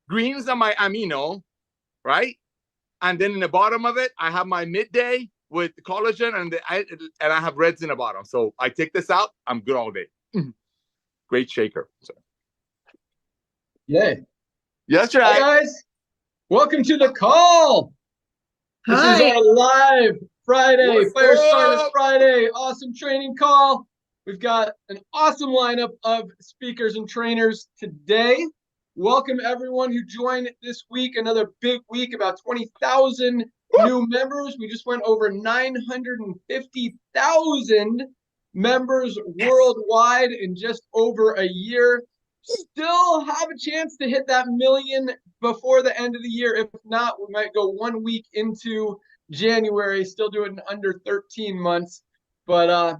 Greens are my amino, right? And then in the bottom of it, I have my midday with collagen, and I have reds in the bottom. So I take this out, I'm good all day. Great shaker. So. Yay. Yes, right. Hi guys, welcome to the call. This is our live Friday, Firestarter Friday, awesome training call. We've got an awesome lineup of speakers and trainers today. Welcome everyone who joined this week. Another big week, about 20,000 new members. We just went over 950,000 members worldwide in just over a year. Still have a chance to hit that million before the end of the year. If not, we might go 1 week into January, still do it in under 13 months. But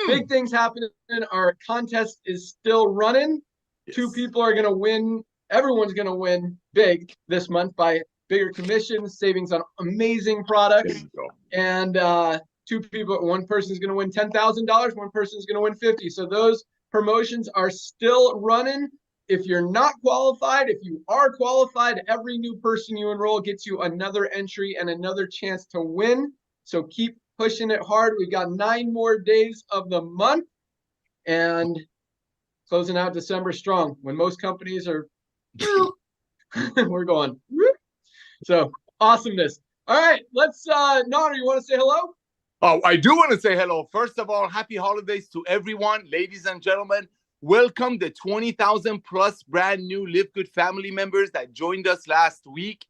big things happening. Our contest is still running. Yes. 2 people are going to win. Everyone's going to win big this month by bigger commissions, savings on amazing products. And 2 people, one person's going to win $10,000, one person's going to win 50. So those promotions are still running. If you're not qualified, if you are qualified, every new person you enroll gets you another entry and another chance to win. So keep pushing it hard. We've got 9 more days of the month and closing out December strong. When most companies are, we're going. So awesomeness. All right, let's, Nader, you want to say hello? Oh, I do want to say hello. First of all, happy holidays to everyone. Ladies and gentlemen, welcome the 20,000 plus brand new LiveGood family members that joined us last week.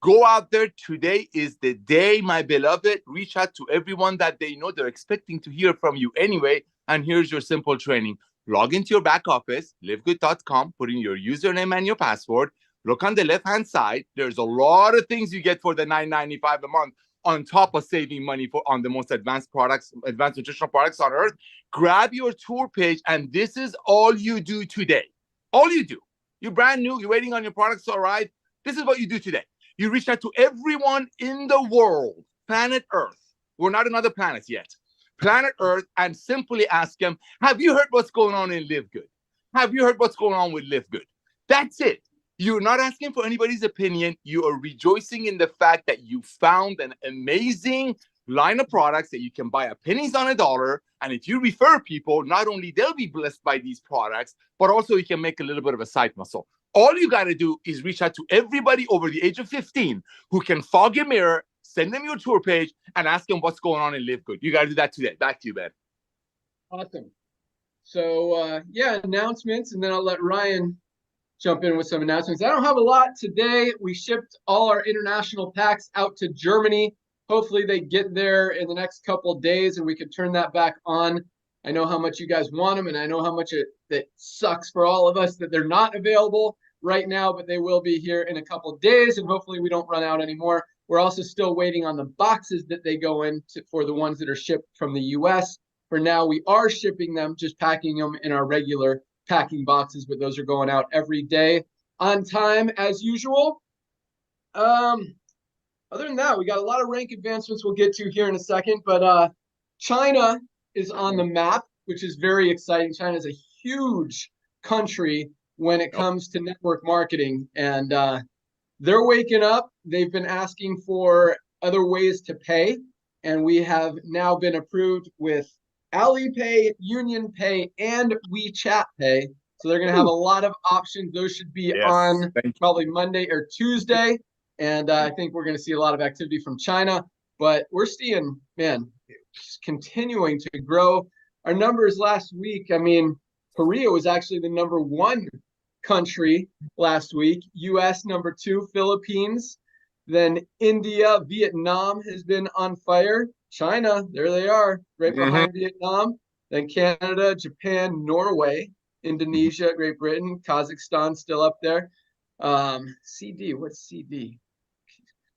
Go out there. Today is the day, my beloved. Reach out to everyone that they know. They're expecting to hear from you anyway. And here's your simple training. Log into your back office, livegood.com, put in your username and your password. Look on the left-hand side. There's a lot of things you get for the $9.95 a month, on top of saving money on the most advanced products, advanced nutritional products on earth. Grab your tour page, and this is all you do today. All you do. You're brand new. You're waiting on your products to arrive. This is what you do today. You reach out to everyone in the world, planet Earth. We're not on other planets yet. Planet Earth, and simply ask them, have you heard what's going on in LiveGood? Have you heard what's going on with LiveGood? That's it. You're not asking for anybody's opinion. You are rejoicing in the fact that you found an amazing line of products that you can buy at pennies on a dollar. And if you refer people, not only they'll be blessed by these products, but also you can make a little bit of a side muscle. All you got to do is reach out to everybody over the age of 15 who can fog a mirror, send them your tour page, and ask them what's going on in LiveGood. You got to do that today. Back to you, Ben. Awesome. So, yeah, announcements, and then I'll let Ryan jump in with some announcements. I don't have a lot today. We shipped all our international packs out to Germany. Hopefully they get there in the next couple of days and we can turn that back on. I know how much you guys want them, and I know how much that sucks for all of us that they're not available right now, but they will be here in a couple of days, and hopefully we don't run out anymore. We're also still waiting on the boxes that they go in for the ones that are shipped from the US. For now, we are shipping them, just packing them in our regular packing boxes, but those are going out every day on time as usual. Other than that, we got a lot of rank advancements we'll get to here in a second, but China is on the map, which is very exciting. China is a huge country when it comes to network marketing, and they're waking up. They've been asking for other ways to pay, and we have now been approved with Alipay, Union Pay, and WeChat Pay. So they're going to have a lot of options. Those should be on probably Monday or Tuesday. And I think we're going to see a lot of activity from China. But we're seeing, man, continuing to grow. Our numbers last week, I mean, Korea was actually the #1 country last week. US #2, Philippines. Then India, Vietnam has been on fire. China, there they are, right behind Vietnam. Then Canada, Japan, Norway, Indonesia, Great Britain, Kazakhstan still up there. CD, what's CD?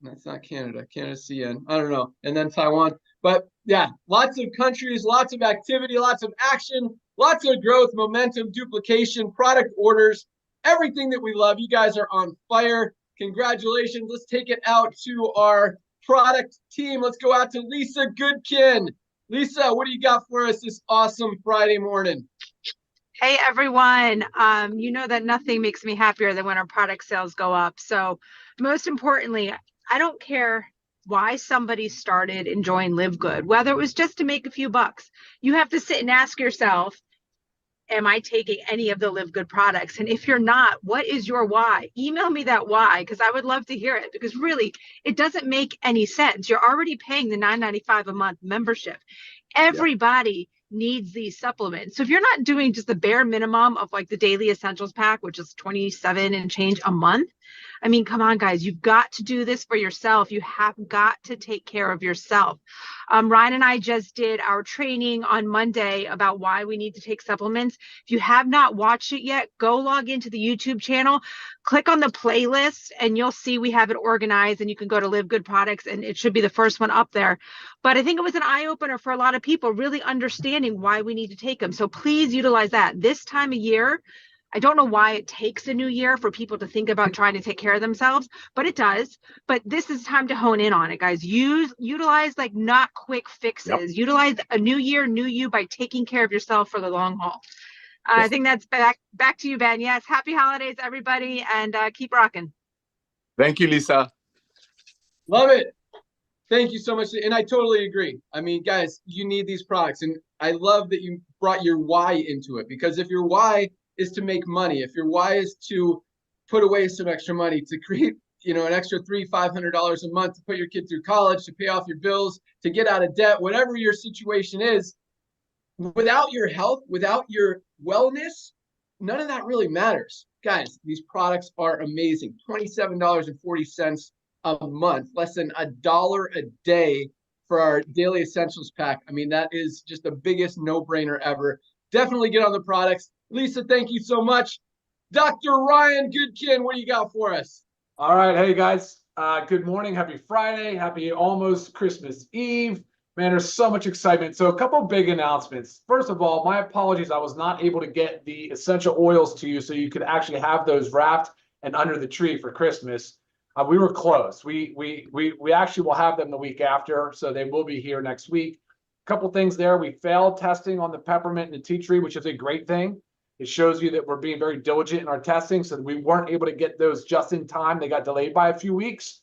That's not Canada. Canada's CN. I don't know. And then Taiwan. But yeah, lots of countries, lots of activity, lots of action, lots of growth, momentum, duplication, product orders, everything that we love. You guys are on fire. Congratulations. Let's take it out to our product team. Let's go out to Lisa Goodkin. Lisa, what do you got for us this awesome Friday morning? Hey everyone, you know that nothing makes me happier than when our product sales go up. So most importantly, I don't care why somebody started enjoying LiveGood, whether it was just to make a few bucks. You have to sit and ask yourself, am I taking any of the LiveGood products? And if you're not, what is your why? Email me that why, because I would love to hear it, because really it doesn't make any sense. You're already paying the $9.95 a month membership. Everybody needs these supplements. So if you're not doing just the bare minimum of like the daily essentials pack, which is 27 and change a month, I mean, come on, guys, you've got to do this for yourself. You have got to take care of yourself. Ryan and I just did our training on Monday about why we need to take supplements. If you have not watched it yet, go log into the YouTube channel, click on the playlist, and you'll see we have it organized, and you can go to LiveGood products, and it should be the first one up there. But I think it was an eye-opener for a lot of people, really understanding why we need to take them. So please utilize that. This time of year, I don't know why it takes a new year for people to think about trying to take care of themselves, but it does. But this is time to hone in on it, guys. Utilize like not quick fixes. Utilize a new year, new you by taking care of yourself for the long haul. I think that's back to you, Ben. Yes, happy holidays, everybody, and keep rocking. Thank you, Lisa. Love it. Thank you so much. And I totally agree. I mean, guys, you need these products. And I love that you brought your why into it, because if your why is to make money, if your why is to put away some extra money, to create, an extra $300-500 a month to put your kid through college, to pay off your bills, to get out of debt, whatever your situation is, without your health, without your wellness, none of that really matters. Guys, these products are amazing. $27.40 a month, less than $1 a day for our daily essentials pack. I mean, that is just the biggest no-brainer ever. Definitely get on the products. Lisa, thank you so much. Dr. Ryan Goodkin, what do you got for us? All right. Hey, guys. Good morning. Happy Friday. Happy almost Christmas Eve. Man, there's so much excitement. So a couple big announcements. First of all, my apologies. I was not able to get the essential oils to you so you could actually have those wrapped and under the tree for Christmas. We were close. We actually will have them the week after, so they will be here next week. A couple things there. We failed testing on the peppermint and the tea tree, which is a great thing. It shows you that we're being very diligent in our testing, so we weren't able to get those just in time. They got delayed by a few weeks.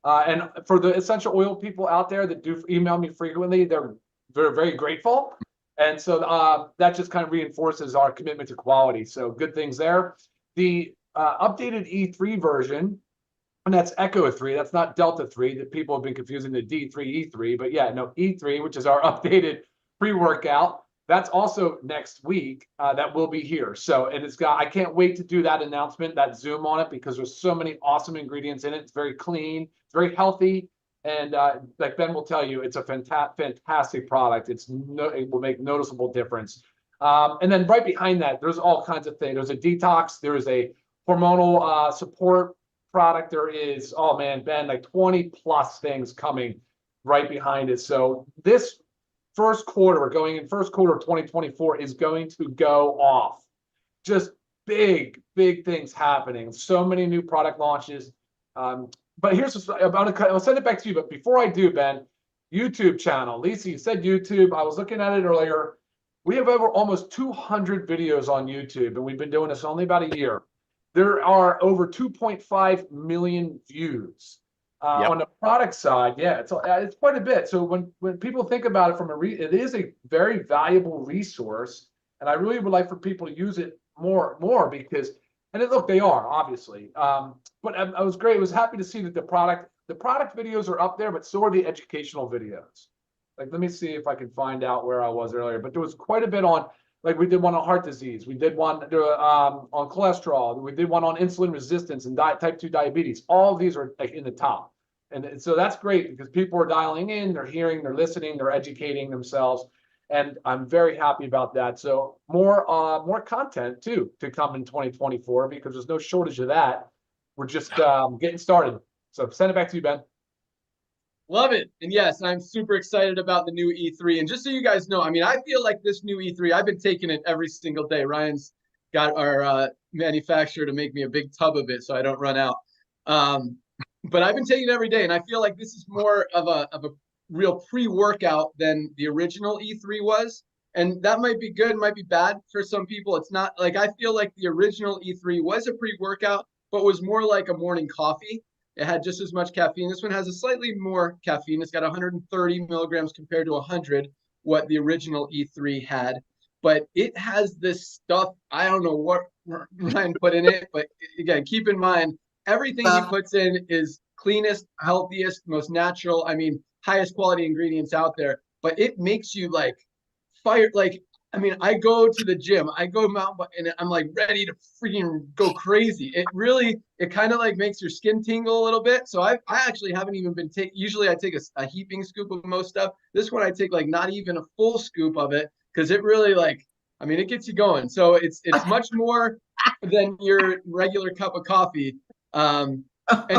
And for the essential oil people out there that do email me frequently, they're very grateful. And so that just kind of reinforces our commitment to quality. So good things there. The updated E3 version, and that's Echo 3. That's not Delta 3 that people have been confusing the D3, E3. But yeah, no, E3, which is our updated pre-workout. That's also next week. That will be here. So, and I can't wait to do that announcement, that Zoom on it, because there's so many awesome ingredients in it. It's very clean, it's very healthy. And like Ben will tell you, it's a fantastic product. It will make noticeable difference. And then right behind that, there's all kinds of things. There's a detox. There is a hormonal support product. There is, oh man, Ben, like 20 plus things coming right behind it. So this first quarter, first quarter of 2024 is going to go off. Just big things happening. So many new product launches. But here's I'll send it back to you. But before I do, Ben, YouTube channel. Lisa, you said YouTube. I was looking at it earlier. We have over almost 200 videos on YouTube, and we've been doing this only about a year. There are over 2.5 million views. On the product side, yeah, it's quite a bit. So when people think about it it is a very valuable resource, and I really would like for people to use it more because, look, they are obviously. But I was great. I was happy to see that the product videos are up there, but so are the educational videos. Like, let me see if I can find out where I was earlier. But there was quite a bit on. Like, we did one on heart disease. We did one on cholesterol. We did one on insulin resistance and type 2 diabetes. All of these are like in the top. And so that's great because people are dialing in, they're hearing, they're listening, they're educating themselves. And I'm very happy about that. So more content, too, to come in 2024 because there's no shortage of that. We're just getting started. So send it back to you, Ben. Love it. And yes, I'm super excited about the new E3. And just so you guys know, I mean, I feel like this new E3, I've been taking it every single day. Ryan's got our manufacturer to make me a big tub of it so I don't run out. But I've been taking it every day. And I feel like this is more of a real pre-workout than the original E3 was. And that might be good, might be bad for some people. It's not like, I feel like the original E3 was a pre-workout, but was more like a morning coffee. It had just as much caffeine. This one has a slightly more caffeine. It's got 130 milligrams compared to 100, what the original E3 had. But it has this stuff, I don't know what Ryan put in it, but again, keep in mind, everything he puts in is cleanest, healthiest, most natural. I mean, highest quality ingredients out there. But it makes you like fire. Like, I mean, I go to the gym, I go mountain and I'm like ready to freaking go crazy. It kind of like makes your skin tingle a little bit. So I actually haven't even been usually I take a heaping scoop of most stuff. This one I take like not even a full scoop of it, because it really like, I mean, it gets you going. So it's much more than your regular cup of coffee. And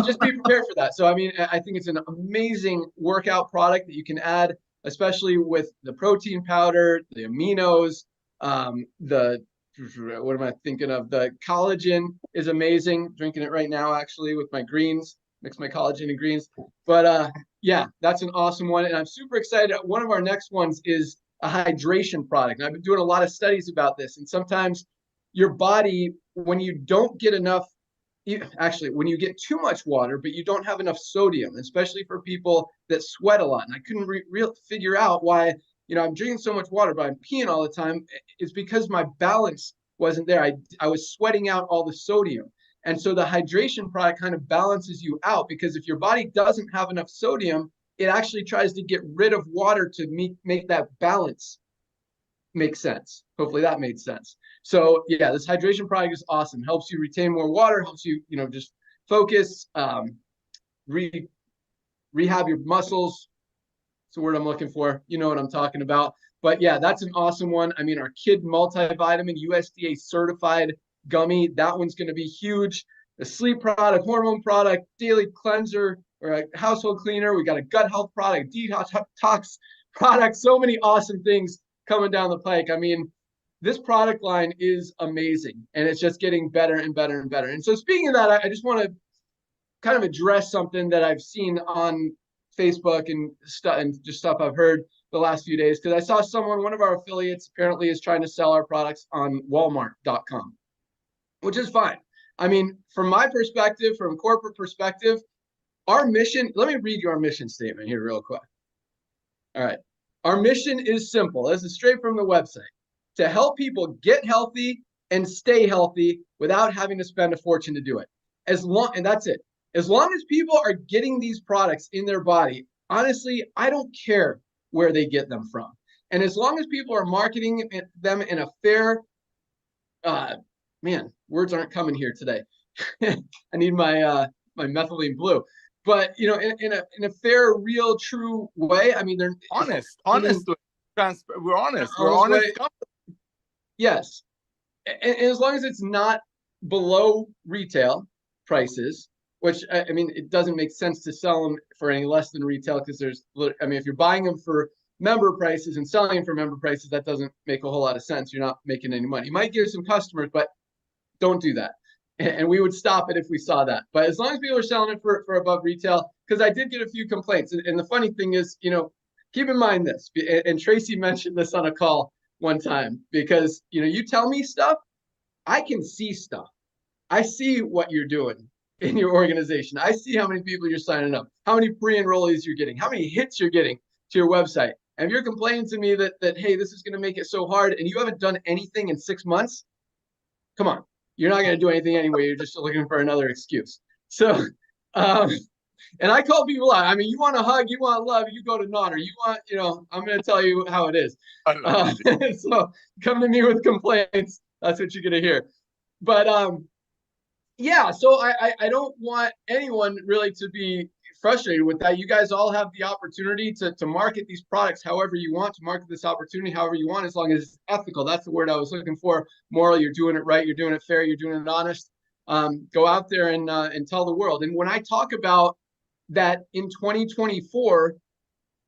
just be prepared for that. So, I mean, I think it's an amazing workout product that you can add, especially with the protein powder, the aminos, what am I thinking of? The collagen is amazing. Drinking it right now, actually, with my greens. Mix my collagen and greens. But yeah, that's an awesome one. And I'm super excited. One of our next ones is a hydration product. And I've been doing a lot of studies about this. And sometimes your body, when you don't get enough, actually, when you get too much water, but you don't have enough sodium, especially for people that sweat a lot. And I couldn't figure out why, you know, I'm drinking so much water, but I'm peeing all the time. It's because my balance wasn't there. I was sweating out all the sodium. And so the hydration product kind of balances you out, because if your body doesn't have enough sodium, it actually tries to get rid of water to make that balance make sense. Hopefully that made sense. So yeah, this hydration product is awesome. Helps you retain more water, helps you, you know, just focus, rehab your muscles. That's the word I'm looking for. You know what I'm talking about. But yeah, that's an awesome one. I mean, our kid multivitamin, USDA certified gummy, that one's going to be huge. The sleep product, hormone product, daily cleanser, or a household cleaner. We got a gut health product, detox product. So many awesome things coming down the pike. I mean, this product line is amazing, and it's just getting better and better and better. And so speaking of that, I just want to kind of address something that I've seen on Facebook and just stuff I've heard the last few days, because I saw one of our affiliates apparently is trying to sell our products on Walmart.com, which is fine. I mean, from my perspective, from corporate perspective, our mission, let me read you our mission statement here real quick. All right. Our mission is simple. This is straight from the website. To help people get healthy and stay healthy without having to spend a fortune to do it. And that's it. As long as people are getting these products in their body, honestly, I don't care where they get them from. And as long as people are marketing them in a fair, man, words aren't coming here today. I need my my methylene blue. But you know, in a fair, real, true way. I mean, they're honest. We're honest. We're honest. Yes, and as long as it's not below retail prices, which I mean, it doesn't make sense to sell them for any less than retail, because I mean, if you're buying them for member prices and selling them for member prices, that doesn't make a whole lot of sense. You're not making any money. You might get some customers, but don't do that. And we would stop it if we saw that. But as long as people are selling it for above retail, because I did get a few complaints. And the funny thing is, you know, keep in mind this, and Tracy mentioned this on a call one time, because, you know, you tell me stuff, I can see stuff. I see what you're doing in your organization. I see how many people you're signing up, how many pre-enrollees you're getting, how many hits you're getting to your website. And if you're complaining to me that hey, this is going to make it so hard, and you haven't done anything in 6 months, come on. You're not going to do anything anyway. You're just looking for another excuse. So, and I call people out. I mean, you want a hug, you want love, you go to Nodder. You want, you know, I'm going to tell you how it is. So come to me with complaints. That's what you're going to hear. But yeah, so I don't want anyone really to be frustrated with that. You guys all have the opportunity to market these products however you want, to market this opportunity however you want, as long as it's ethical. That's the word I was looking for. Moral, you're doing it right, you're doing it fair, you're doing it honest. Go out there and tell the world. And when I talk about that in 2024,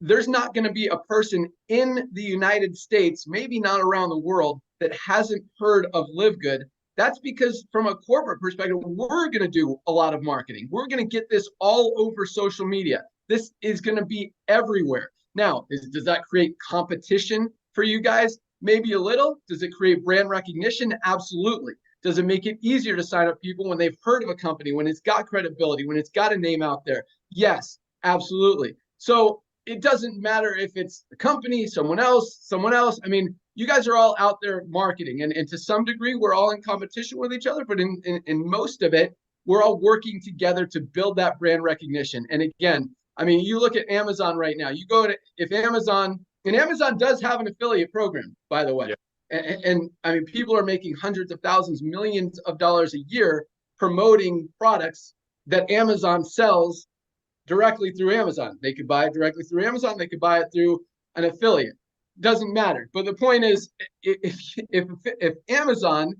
there's not going to be a person in the United States, maybe not around the world, that hasn't heard of LiveGood. That's because from a corporate perspective, we're going to do a lot of marketing. We're going to get this all over social media. This is going to be everywhere. Now, does that create competition for you guys? Maybe a little. Does it create brand recognition? Absolutely. Does it make it easier to sign up people when they've heard of a company, when it's got credibility, when it's got a name out there? Yes, absolutely. So it doesn't matter if it's the company, someone else. I mean, you guys are all out there marketing, and to some degree, we're all in competition with each other, but in most of it, we're all working together to build that brand recognition. And again, I mean, you look at Amazon right now. You go to, if Amazon, and Amazon does have an affiliate program, by the way. Yeah. And I mean, people are making hundreds of thousands, millions of dollars a year promoting products that Amazon sells directly through Amazon. They could buy it directly through Amazon. They could buy it through an affiliate. Doesn't matter. But the point is, if Amazon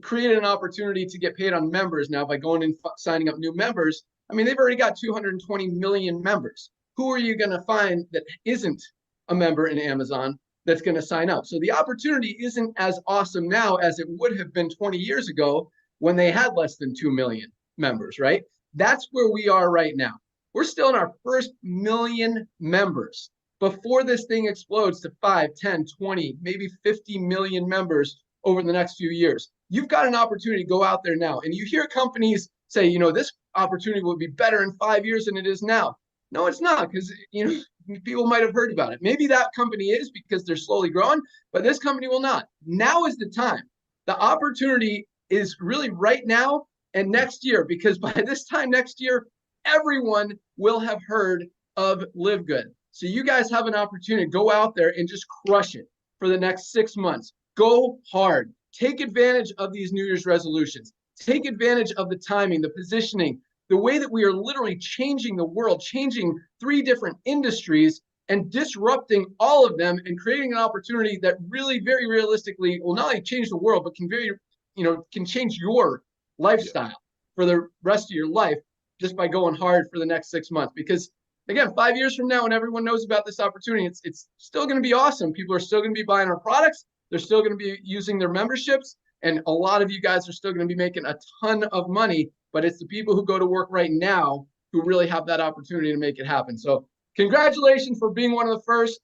created an opportunity to get paid on members now by going and signing up new members, I mean, they've already got 220 million members. Who are you going to find that isn't a member in Amazon that's going to sign up? So the opportunity isn't as awesome now as it would have been 20 years ago when they had less than 2 million members, right? That's where we are right now. We're still in our first million members before this thing explodes to 5, 10, 20, maybe 50 million members over the next few years. You've got an opportunity to go out there now. And you hear companies say, you know, this opportunity will be better in 5 years than it is now. No, it's not, because, you know, people might have heard about it. Maybe that company is because they're slowly growing, but this company will not. Now is the time. The opportunity is really right now and next year, because by this time next year, everyone will have heard of LiveGood. So you guys have an opportunity to go out there and just crush it for the next 6 months. Go hard. Take advantage of these New Year's resolutions. Take advantage of the timing, the positioning, the way that we are literally changing the world, changing 3 different industries and disrupting all of them and creating an opportunity that really, very realistically will not only change the world, but can change your lifestyle for the rest of your life just by going hard for the next 6 months. Because again, 5 years from now, when everyone knows about this opportunity, it's still going to be awesome. People are still going to be buying our products. They're still going to be using their memberships. And a lot of you guys are still going to be making a ton of money, but it's the people who go to work right now who really have that opportunity to make it happen. So congratulations for being one of the first,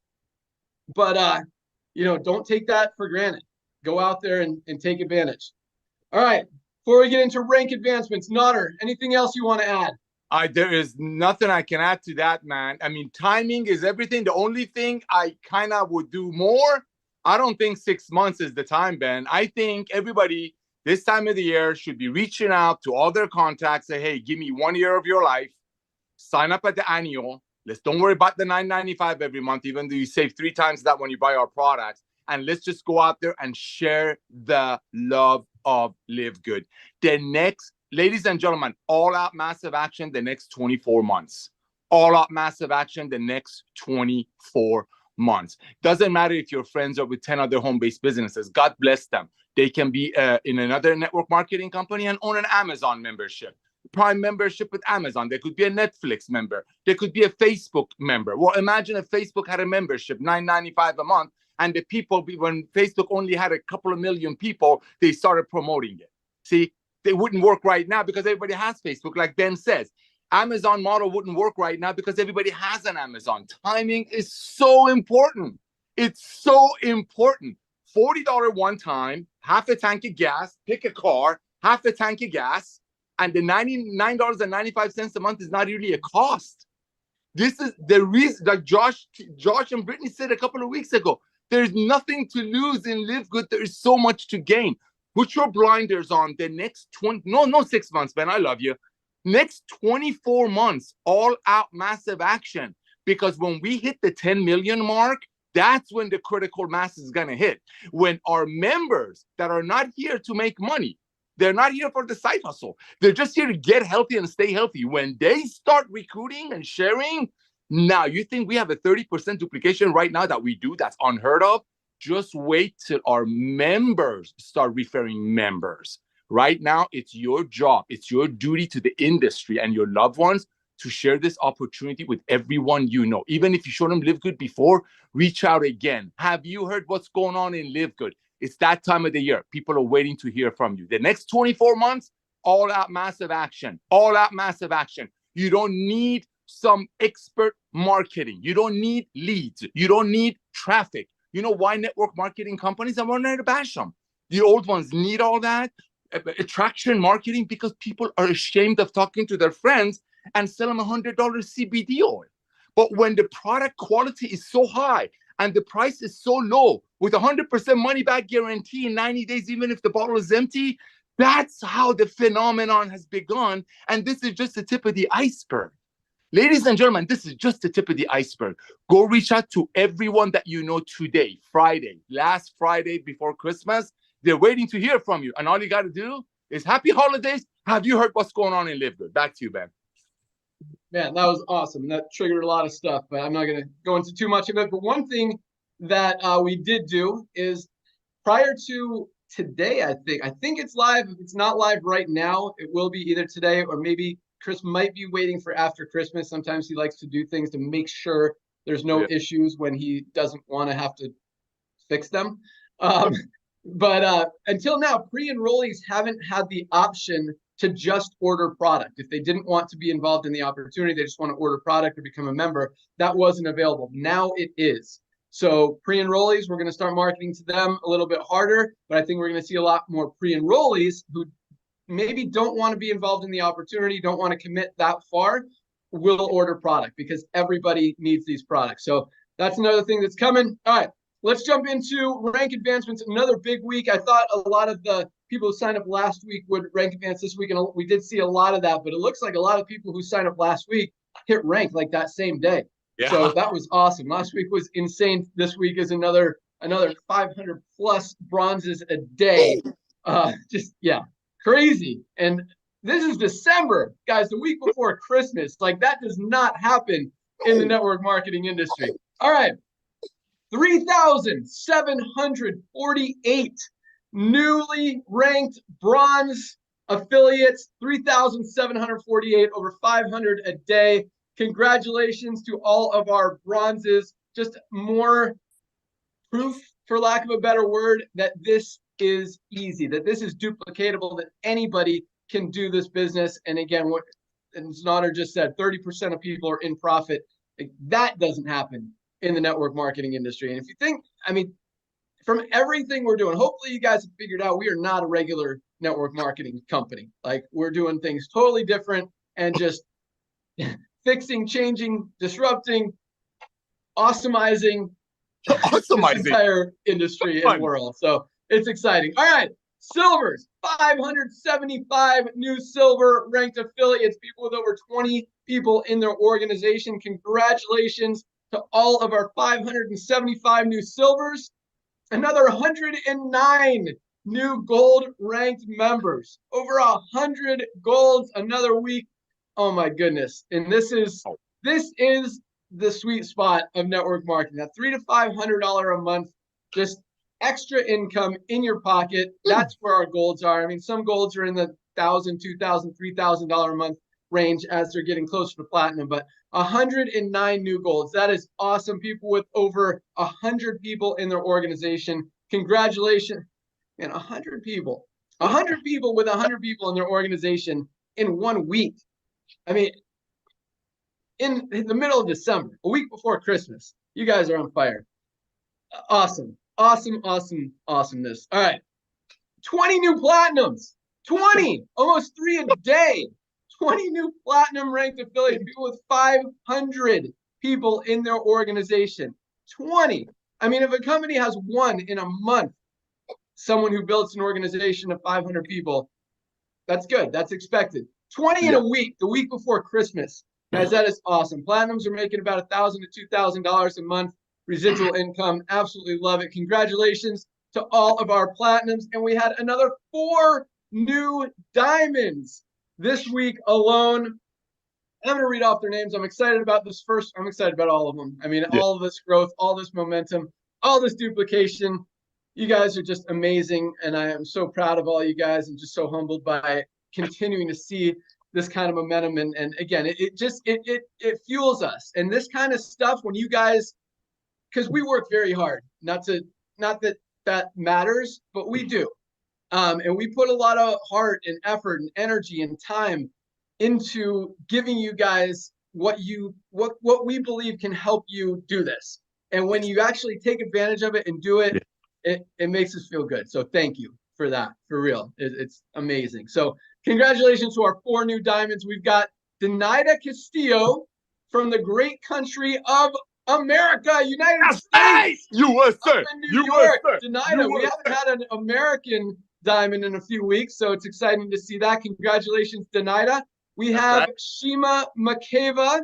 but don't take that for granted. Go out there and take advantage. All right, before we get into rank advancements, Nader, anything else you want to add? There is nothing I can add to that, man. I mean, timing is everything. The only thing I kind of would do more, I don't think 6 months is the time, Ben. I think everybody this time of the year should be reaching out to all their contacts, say, hey, give me 1 year of your life, sign up at the annual. Don't worry about the $9.95 every month, even though you save 3 times that when you buy our products. And let's just go out there and share the love of LiveGood. The next, ladies and gentlemen, all out massive action the next 24 months. All out massive action the next 24 months. Doesn't matter if your friends are with 10 other home-based businesses. God bless them. They can be in another network marketing company and own an Amazon membership, Prime membership with Amazon. They could be a Netflix member. They could be a Facebook member. Well, imagine if Facebook had a membership, $9.95 a month, and the people, when Facebook only had a couple of million people, they started promoting it. See, they wouldn't work right now because everybody has Facebook, like Ben says. Amazon model wouldn't work right now because everybody has an Amazon. Timing is so important. It's so important. $40 one time, half a tank of gas, pick a car, half a tank of gas, and the $99.95 a month is not really a cost. This is the reason, like Josh and Brittany said a couple of weeks ago, there's nothing to lose in LiveGood. There is so much to gain. Put your blinders on the next 6 months, Ben, I love you. Next 24 months, all out massive action. Because when we hit the 10 million mark, that's when the critical mass is going to hit. When our members that are not here to make money, they're not here for the side hustle. They're just here to get healthy and stay healthy. When they start recruiting and sharing, now you think we have a 30% duplication right now that we do? That's unheard of. Just wait till our members start referring members. Right now, it's your job. It's your duty to the industry and your loved ones to share this opportunity with everyone you know. Even if you showed them LiveGood before, reach out again. Have you heard what's going on in LiveGood? It's that time of the year. People are waiting to hear from you. The next 24 months, all out massive action. All out massive action. You don't need some expert marketing. You don't need leads. You don't need traffic. You know why network marketing companies are wanting to bash them? The old ones need all that attraction marketing because people are ashamed of talking to their friends and sell them $100 CBD oil. But when the product quality is so high and the price is so low with 100% money back guarantee in 90 days, even if the bottle is empty, that's how the phenomenon has begun. And this is just the tip of the iceberg. Ladies and gentlemen, this is just the tip of the iceberg. Go reach out to everyone that you know today, Friday, last Friday before Christmas. They're waiting to hear from you. And all you got to do is happy holidays. Have you heard what's going on in LiveGood? Back to you, Ben. Man, that was awesome. That triggered a lot of stuff, but I'm not going to go into too much of it. But one thing that we did do is prior to today, I think it's live. If it's not live right now, it will be either today or maybe Chris might be waiting for after Christmas. Sometimes he likes to do things to make sure there's no issues when he doesn't want to have to fix them. But until now, pre-enrollees haven't had the option to just order product. If they didn't want to be involved in the opportunity, they just want to order product or become a member, that wasn't available. Now it is. So pre-enrollees, we're going to start marketing to them a little bit harder, but I think we're going to see a lot more pre-enrollees who maybe don't want to be involved in the opportunity, don't want to commit that far, will order product because everybody needs these products. So that's another thing that's coming. All right. Let's jump into rank advancements. Another big week. I thought a lot of the people who signed up last week would rank advance this week, and we did see a lot of that. But it looks like a lot of people who signed up last week hit rank like that same day. Yeah. So that was awesome. Last week was insane. This week is another 500 plus bronzes a day. Just crazy. And this is December, guys. The week before Christmas. Like that does not happen in the network marketing industry. All right. 3,748 newly ranked bronze affiliates, 3,748 over 500 a day. Congratulations to all of our bronzes. Just more proof, for lack of a better word, that this is easy, that this is duplicatable, that anybody can do this business. And again, what Znaughter just said, 30% of people are in profit. That doesn't happen in the network marketing industry. And if you think, I mean, from everything we're doing, hopefully you guys have figured out we are not a regular network marketing company. Like we're doing things totally different and just fixing, changing, disrupting, awesomizing this entire industry and world. So it's exciting. All right, silvers, 575 new silver ranked affiliates, people with over 20 people in their organization. Congratulations to all of our 575 new silvers, another 109 new gold ranked members, over 100 golds another week. Oh my goodness. And this is the sweet spot of network marketing, that $300 to $500 a month, just extra income in your pocket. That's where our golds are. I mean, some golds are in the $1,000, $2,000, $3,000 a month range as they're getting closer to platinum, but 109 new golds. That is awesome. People with over 100 people in their organization. Congratulations. Man, 100 people with 100 people in their organization in 1 week. I mean, in the middle of December, a week before Christmas, you guys are on fire. Awesome. Awesomeness. All right. 20 new platinums. 20, almost 3 a day. 20 new platinum ranked affiliates, people with 500 people in their organization. 20. I mean, if a company has one in a month, someone who builds an organization of 500 people, that's good. That's expected. 20 in a week, the week before Christmas. Guys, that is awesome. Platinums are making about $1,000 to $2,000 a month residual income. Absolutely love it. Congratulations to all of our platinums. And we had another 4 new diamonds this week alone. I'm going to read off their names. I'm excited about this first. I'm excited about all of them. I mean, all of this growth, all this momentum, all this duplication. You guys are just amazing. And I am so proud of all you guys and just so humbled by continuing to see this kind of momentum. And again, it fuels us. And this kind of stuff, when you guys, because we work very hard, not that matters, but we do. And we put a lot of heart and effort and energy and time into giving you guys what we believe can help you do this. And when you actually take advantage of it and do it, it makes us feel good. So thank you for that, for real. It's amazing. So congratulations to our 4 new diamonds. We've got Denaida Castillo from the great country of America, United States. USA. New York. Denaida, we haven't had an American diamond in a few weeks, so it's exciting to see that. Congratulations, Denaida. We have Shima Makeva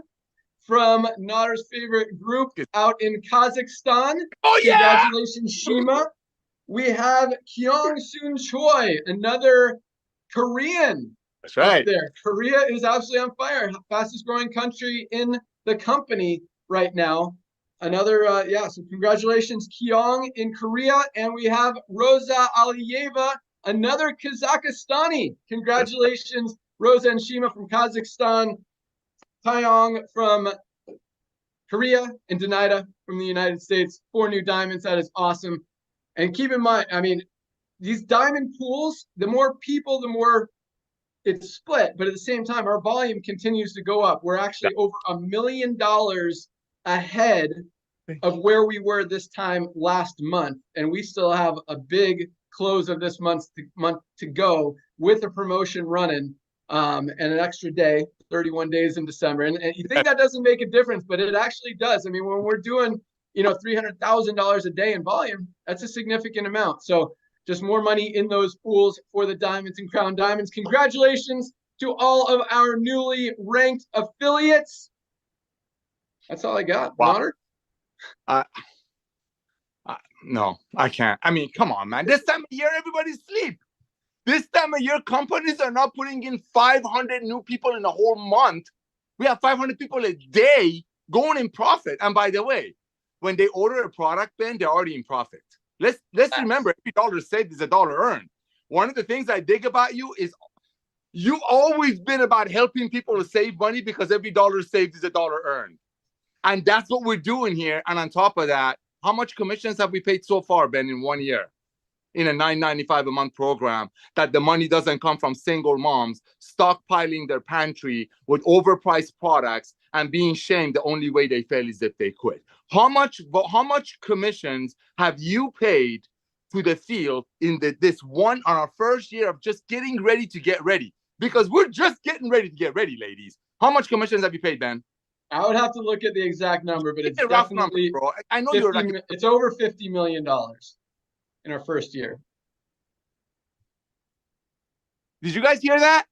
from Nader's favorite group out in Kazakhstan. Oh, yeah! Congratulations, Shima. We have Kyung Soon Choi, another Korean. That's right. There. Korea is absolutely on fire. Fastest growing country in the company right now. Another, so congratulations, Kyung in Korea. And we have Rosa Aliyeva, another Kazakhstani. Congratulations, Rosa and Shima from Kazakhstan. Taeyong from Korea, and Denaida from the United States. 4 new diamonds. That is awesome. And keep in mind, I mean, these diamond pools, the more people, the more it's split. But at the same time, our volume continues to go up. We're actually over $1 million ahead of where we were this time last month. And we still have a big close of this month to go with a promotion running. And an extra day, 31 days in December. And you think that doesn't make a difference, but it actually does. I mean, when we're doing, $300,000 a day in volume, that's a significant amount. So just more money in those pools for the Diamonds and Crown Diamonds. Congratulations to all of our newly ranked affiliates. That's all I got. Wow. No, I can't. I mean, come on, man. This time of year, everybody's asleep. This time of year, companies are not putting in 500 new people in a whole month. We have 500 people a day going in profit. And by the way, when they order a product, Ben, they're already in profit. Let's remember, every dollar saved is a dollar earned. One of the things I dig about you is you've always been about helping people to save money because every dollar saved is a dollar earned. And that's what we're doing here. And on top of that, how much commissions have we paid so far, Ben, in 1 year? In a $9.95 a month program, that the money doesn't come from single moms stockpiling their pantry with overpriced products and being shamed the only way they fail is if they quit. How much commissions have you paid to the field in this one on our first year of just getting ready to get ready? Because we're just getting ready to get ready, ladies. How much commissions have you paid, Ben? I would have to look at the exact number, but it's a rough definitely number, bro. I know you're like it's over $50 million. In our first year. Did you guys hear that?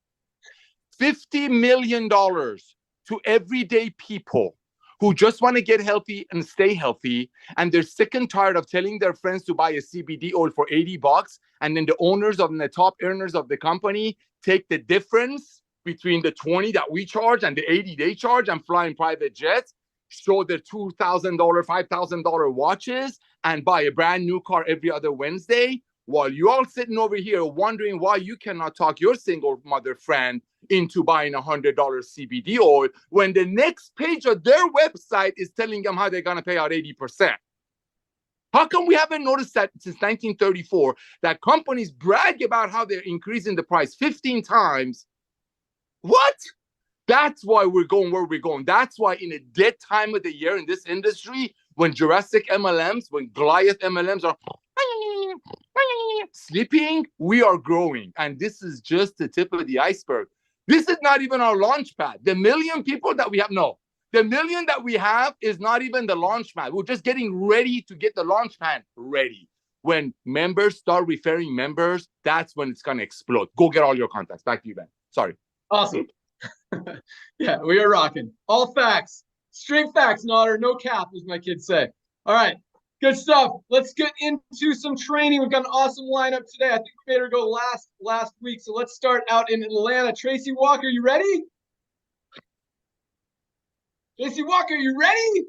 $50 million to everyday people who just want to get healthy and stay healthy, and they're sick and tired of telling their friends to buy a CBD oil for $80, and then the owners of the top earners of the company take the difference between the $20 that we charge and the $80 they charge and fly in private jets, show their $2,000, $5,000 watches, and buy a brand new car every other Wednesday, while you all sitting over here wondering why you cannot talk your single mother friend into buying $100 CBD oil when the next page of their website is telling them how they're going to pay out 80%. How come we haven't noticed that since 1934 that companies brag about how they're increasing the price 15 times? What? That's why we're going where we're going. That's why in a dead time of the year in this industry, when Jurassic MLMs, when Goliath MLMs are sleeping, we are growing. And this is just the tip of the iceberg. This is not even our launch pad. The million people that we have, the million that we have is not even the launch pad. We're just getting ready to get the launch pad ready. When members start referring members, that's when it's going to explode. Go get all your contacts. Back to you, Ben. Sorry. Awesome. Yeah, we are rocking. All facts. Straight facts, Nader. No cap, as my kids say. All right. Good stuff. Let's get into some training. We've got an awesome lineup today. I think we made her go last week. So let's start out in Atlanta. Tracy Walker, you ready? Tracy Walker, you ready?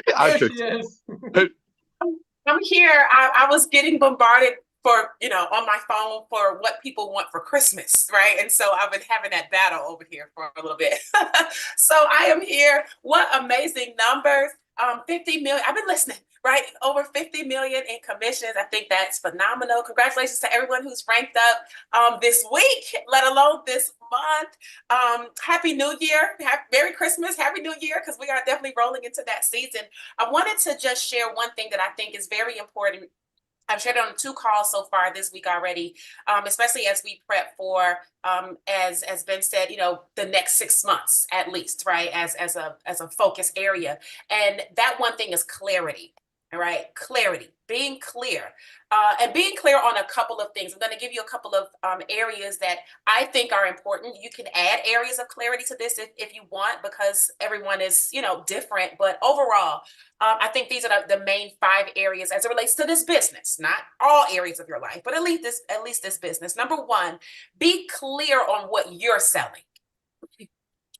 There she is. I'm here. I was getting bombarded for, on my phone for what people want for Christmas, right? And so I've been having that battle over here for a little bit. So I am here. What amazing numbers. 50 million. I've been listening, right? Over 50 million in commissions. I think that's phenomenal. Congratulations to everyone who's ranked up this week, let alone this month. Happy New Year. Merry Christmas. Happy New Year, because we are definitely rolling into that season. I wanted to just share one thing that I think is very important. I've shared it on 2 calls so far this week already, especially as we prep for, as Ben said, the next 6 months at least, right? As a focus area. And that one thing is clarity, all right? Clarity, being clear, and being clear on a couple of things. I'm going to give you a couple of areas that I think are important. You can add areas of clarity to this if you want, because everyone is, different. But overall, I think these are the main 5 areas as it relates to this business, not all areas of your life, but at least this business. Number 1, be clear on what you're selling.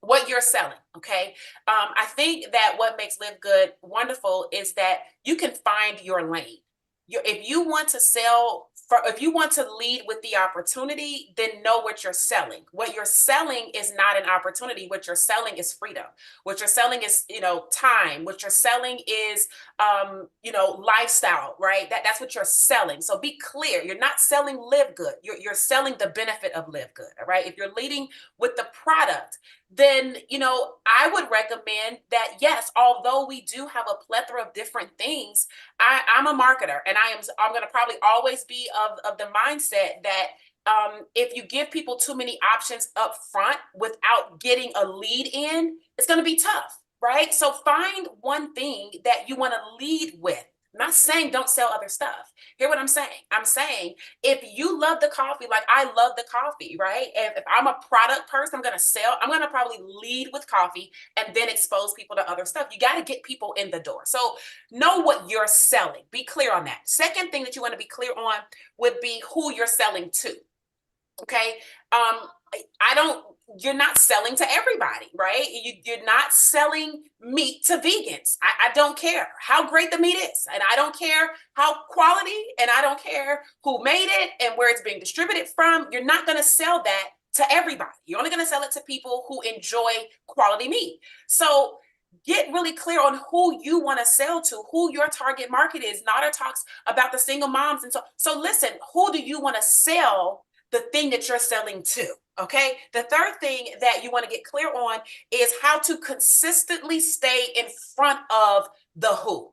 What you're selling, okay? I think that what makes LiveGood wonderful is that you can find your lane. If you want to sell, if you want to lead with the opportunity, then know what you're selling. What you're selling is not an opportunity. What you're selling is freedom. What you're selling is, time. What you're selling is, lifestyle, right? That's what you're selling. So be clear. You're not selling LiveGood. You're selling the benefit of LiveGood, all right? If you're leading with the product, then, I would recommend that, yes, although we do have a plethora of different things, I'm a marketer, and I'm going to probably always be of the mindset that if you give people too many options up front without getting a lead in, it's going to be tough, right? So find one thing that you want to lead with. I'm not saying don't sell other stuff. Hear what I'm saying? I'm saying if you love the coffee, like I love the coffee, right? If I'm a product person, I'm going to probably lead with coffee and then expose people to other stuff. You got to get people in the door. So know what you're selling. Be clear on that. Second thing that you want to be clear on would be who you're selling to. Okay. You're not selling to everybody, right? You're not selling meat to vegans. I don't care how great the meat is, and I don't care how quality, and I don't care who made it and where it's being distributed from. You're not going to sell that to everybody. You're only going to sell it to people who enjoy quality meat. So get really clear on who you want to sell to, who your target market is. Nada talks about the single moms. And so listen, who do you want to sell the thing that you're selling to? Okay. The third thing that you want to get clear on is how to consistently stay in front of the who.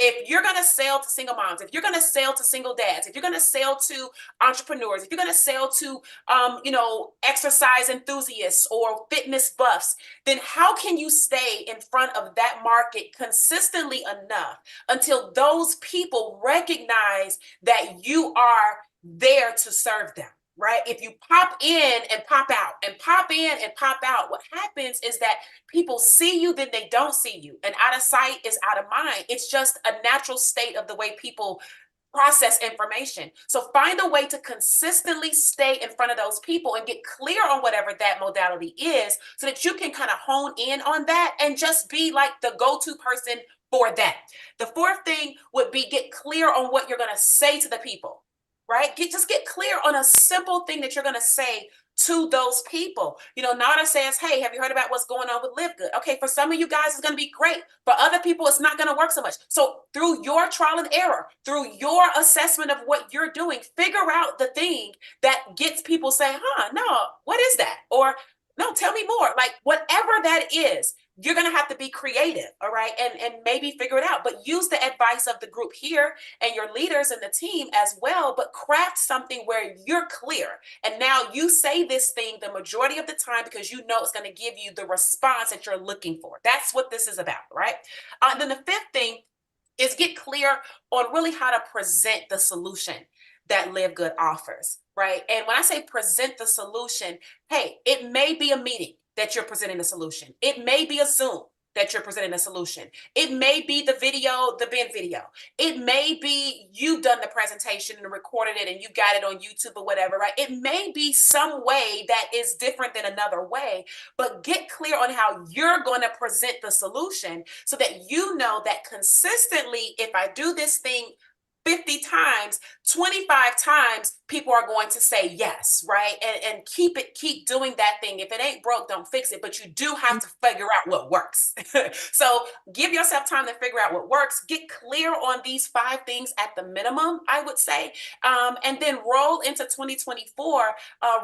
If you're going to sell to single moms, if you're going to sell to single dads, if you're going to sell to entrepreneurs, if you're going to sell to, exercise enthusiasts or fitness buffs, then how can you stay in front of that market consistently enough until those people recognize that you are there to serve them? Right? If you pop in and pop out and pop in and pop out, what happens is that people see you, then they don't see you. And out of sight is out of mind. It's just a natural state of the way people process information. So find a way to consistently stay in front of those people and get clear on whatever that modality is so that you can kind of hone in on that and just be like the go-to person for that. The fourth thing would be get clear on what you're going to say to the people. Right? Just get clear on a simple thing that you're going to say to those people. Nada says, hey, have you heard about what's going on with LiveGood? Okay, for some of you guys, it's going to be great. For other people, it's not going to work so much. So through your trial and error, through your assessment of what you're doing, figure out the thing that gets people saying, no, what is that? Or no, tell me more. Like whatever that is, you're going to have to be creative, all right? And maybe figure it out, but use the advice of the group here and your leaders and the team as well, but craft something where you're clear. And now you say this thing the majority of the time because you know it's going to give you the response that you're looking for. That's what this is about, right? Then the fifth thing is get clear on really how to present the solution that LiveGood offers, right? And when I say present the solution, hey, it may be a meeting that you're presenting a solution. It may be a Zoom that you're presenting a solution. It may be the video, the Ben video. It may be you've done the presentation and recorded it and you got it on YouTube or whatever, right? It may be some way that is different than another way, but get clear on how you're going to present the solution so that you know that consistently, if I do this thing 50 times, 25 times, people are going to say yes, right? And keep doing that thing. If it ain't broke, don't fix it. But you do have to figure out what works. So give yourself time to figure out what works. Get clear on these 5 things at the minimum, I would say. And then roll into 2024,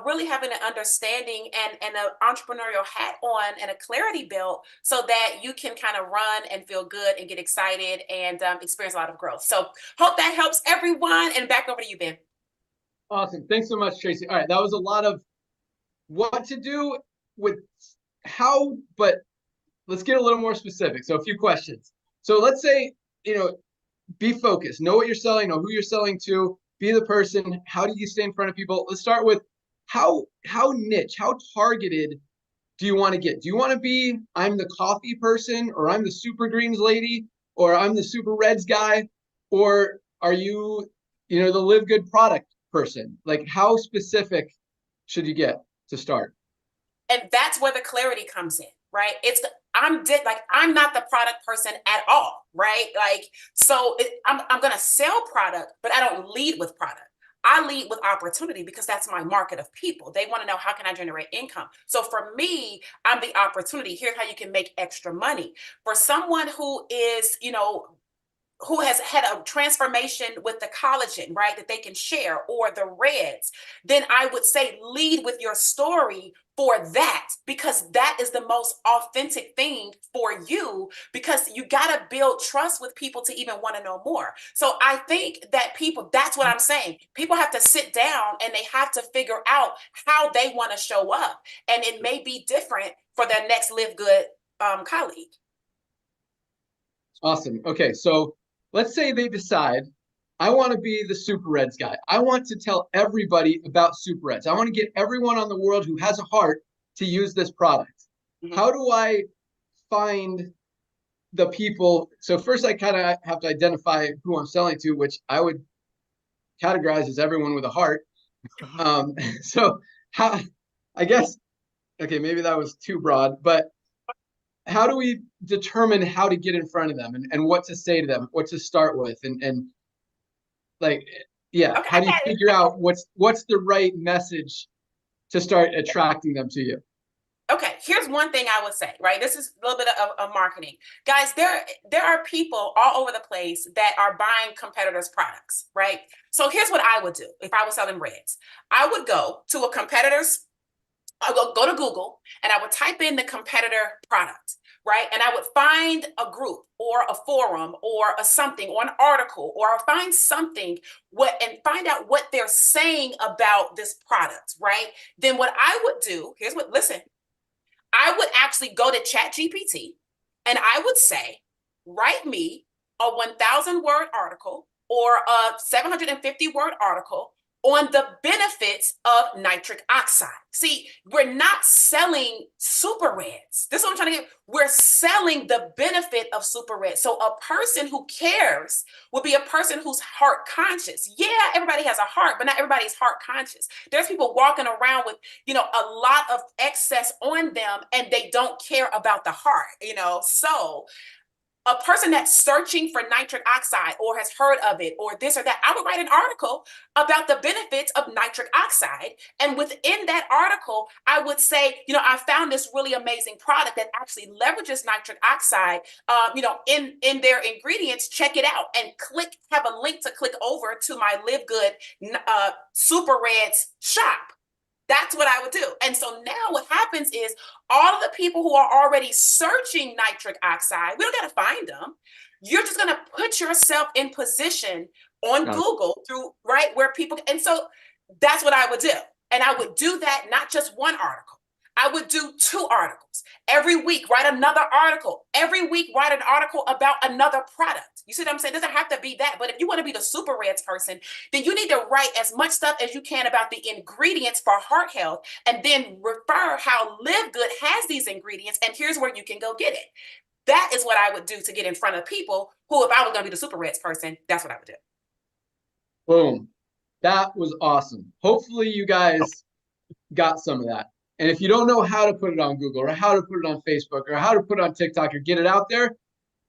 really having an understanding and an entrepreneurial hat on and a clarity built so that you can kind of run and feel good and get excited and experience a lot of growth. So hope that helps everyone. And back over to you, Ben. Awesome. Thanks so much, Tracy. All right. That was a lot of what to do with how, but let's get a little more specific. So a few questions. So let's say, be focused, know what you're selling, know who you're selling to, be the person. How do you stay in front of people? Let's start with how niche, how targeted do you want to get? Do you want to be, I'm the coffee person, or I'm the super greens lady, or I'm the super reds guy, or are you, the LiveGood product person? Like, how specific should you get to start? And that's where the clarity comes in, right? I'm not the product person at all, right? Like, so I'm going to sell product, but I don't lead with product. I lead with opportunity because that's my market of people. They want to know, how can I generate income? So for me, I'm the opportunity. Here's how you can make extra money. For someone who is, who has had a transformation with the collagen, right, that they can share, or the reds, then I would say lead with your story for that, because that is the most authentic thing for you, because you got to build trust with people to even want to know more. So I think that that's what I'm saying. People have to sit down and they have to figure out how they want to show up. And it may be different for their next LiveGood colleague. Awesome. Okay. So let's say they decide, I want to be the Super Reds guy. I want to tell everybody about Super Reds. I want to get everyone on the world who has a heart to use this product. Mm-hmm. How do I find the people? So first I kind of have to identify who I'm selling to, which I would categorize as everyone with a heart. So how, I guess, okay, maybe that was too broad, but how do we determine how to get in front of them and what to say to them, what to start with, and like, yeah, okay. How do you figure out what's the right message to start attracting them to you? Okay, here's one thing I would say, right? This is a little bit of marketing. Guys, there are people all over the place that are buying competitors' products, right? So here's what I would do if I was selling reds. I would go to a competitor's, I would go to Google and I would type in the competitor product, right? And I would find a group or a forum or a something or an article, or find something and find out what they're saying about this product, right? Then what I would do, listen, I would actually go to ChatGPT and I would say, write me a 1,000-word article or a 750-word article on the benefits of nitric oxide. See, we're not selling super reds. This is what I'm trying to get. We're selling the benefit of super reds. So a person who cares would be a person who's heart conscious. Yeah, everybody has a heart, but not everybody's heart conscious. There's people walking around with, a lot of excess on them and they don't care about the heart, So a person that's searching for nitric oxide or has heard of it or this or that, I would write an article about the benefits of nitric oxide. And within that article, I would say, I found this really amazing product that actually leverages nitric oxide, in their ingredients. Check it out and have a link to click over to my LiveGood Super Reds shop. That's what I would do. And so now what happens is all of the people who are already searching nitric oxide, we don't got to find them. You're just going to put yourself in position on Google where people, and so that's what I would do. And I would do that, not just one article. I would do 2 articles. Every week, write another article. Every week, write an article about another product. You see what I'm saying? It doesn't have to be that. But if you want to be the super reds person, then you need to write as much stuff as you can about the ingredients for heart health, and then refer how LiveGood has these ingredients, and here's where you can go get it. That is what I would do to get in front of people who, if I was going to be the super reds person, that's what I would do. Boom. That was awesome. Hopefully you guys got some of that. And if you don't know how to put it on Google or how to put it on Facebook or how to put it on TikTok or get it out there,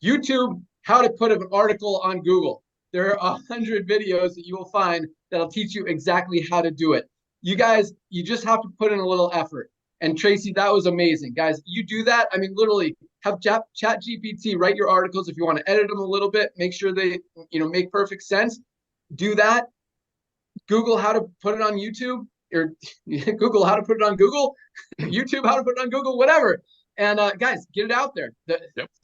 YouTube, how to put an article on Google. there are 100 videos that you will find that'll teach you exactly how to do it. You guys, you just have to put in a little effort. And Tracy, that was amazing. Guys, you do that. I mean, literally have ChatGPT write your articles. If you want to edit them a little bit, make sure they, make perfect sense. Do that. Google how to put it on YouTube, or Google how to put it on Google, YouTube how to put it on Google, whatever. And guys, get it out there.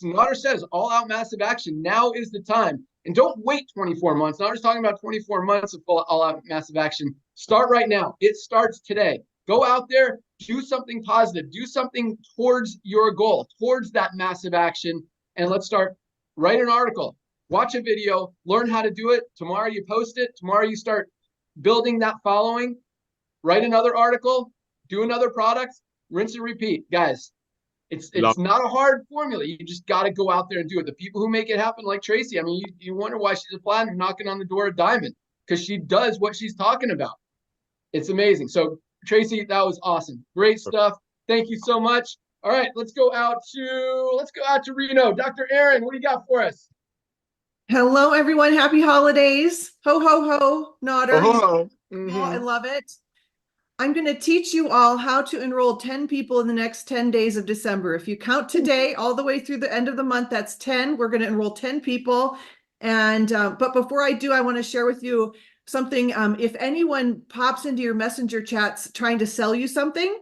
Nader says all out massive action. Now is the time. And don't wait 24 months. Nader's talking about 24 months of all out massive action. Start right now. It starts today. Go out there, do something positive, do something towards your goal, towards that massive action. And let's start. Write an article, watch a video, learn how to do it. Tomorrow you post it. Tomorrow you start building that following. Write another article, do another product, rinse and repeat. Guys, it's not a hard formula. You just got to go out there and do it. The people who make it happen, like Tracy, I mean, you wonder why she's a platinum knocking on the door of diamond, because she does what she's talking about. It's amazing. So Tracy, that was awesome. Great stuff. Thank you so much. All right, let's go out to Reno. Dr. Aaron, what do you got for us? Hello, everyone. Happy holidays. Ho, ho, ho. Nader. Oh, Oh, I love it. I'm going to teach you all how to enroll 10 people in the next 10 days of December. If you count today all the way through the end of the month, that's 10. We're going to enroll 10 people. And but before I do, I want to share with you something. If anyone pops into your messenger chats trying to sell you something,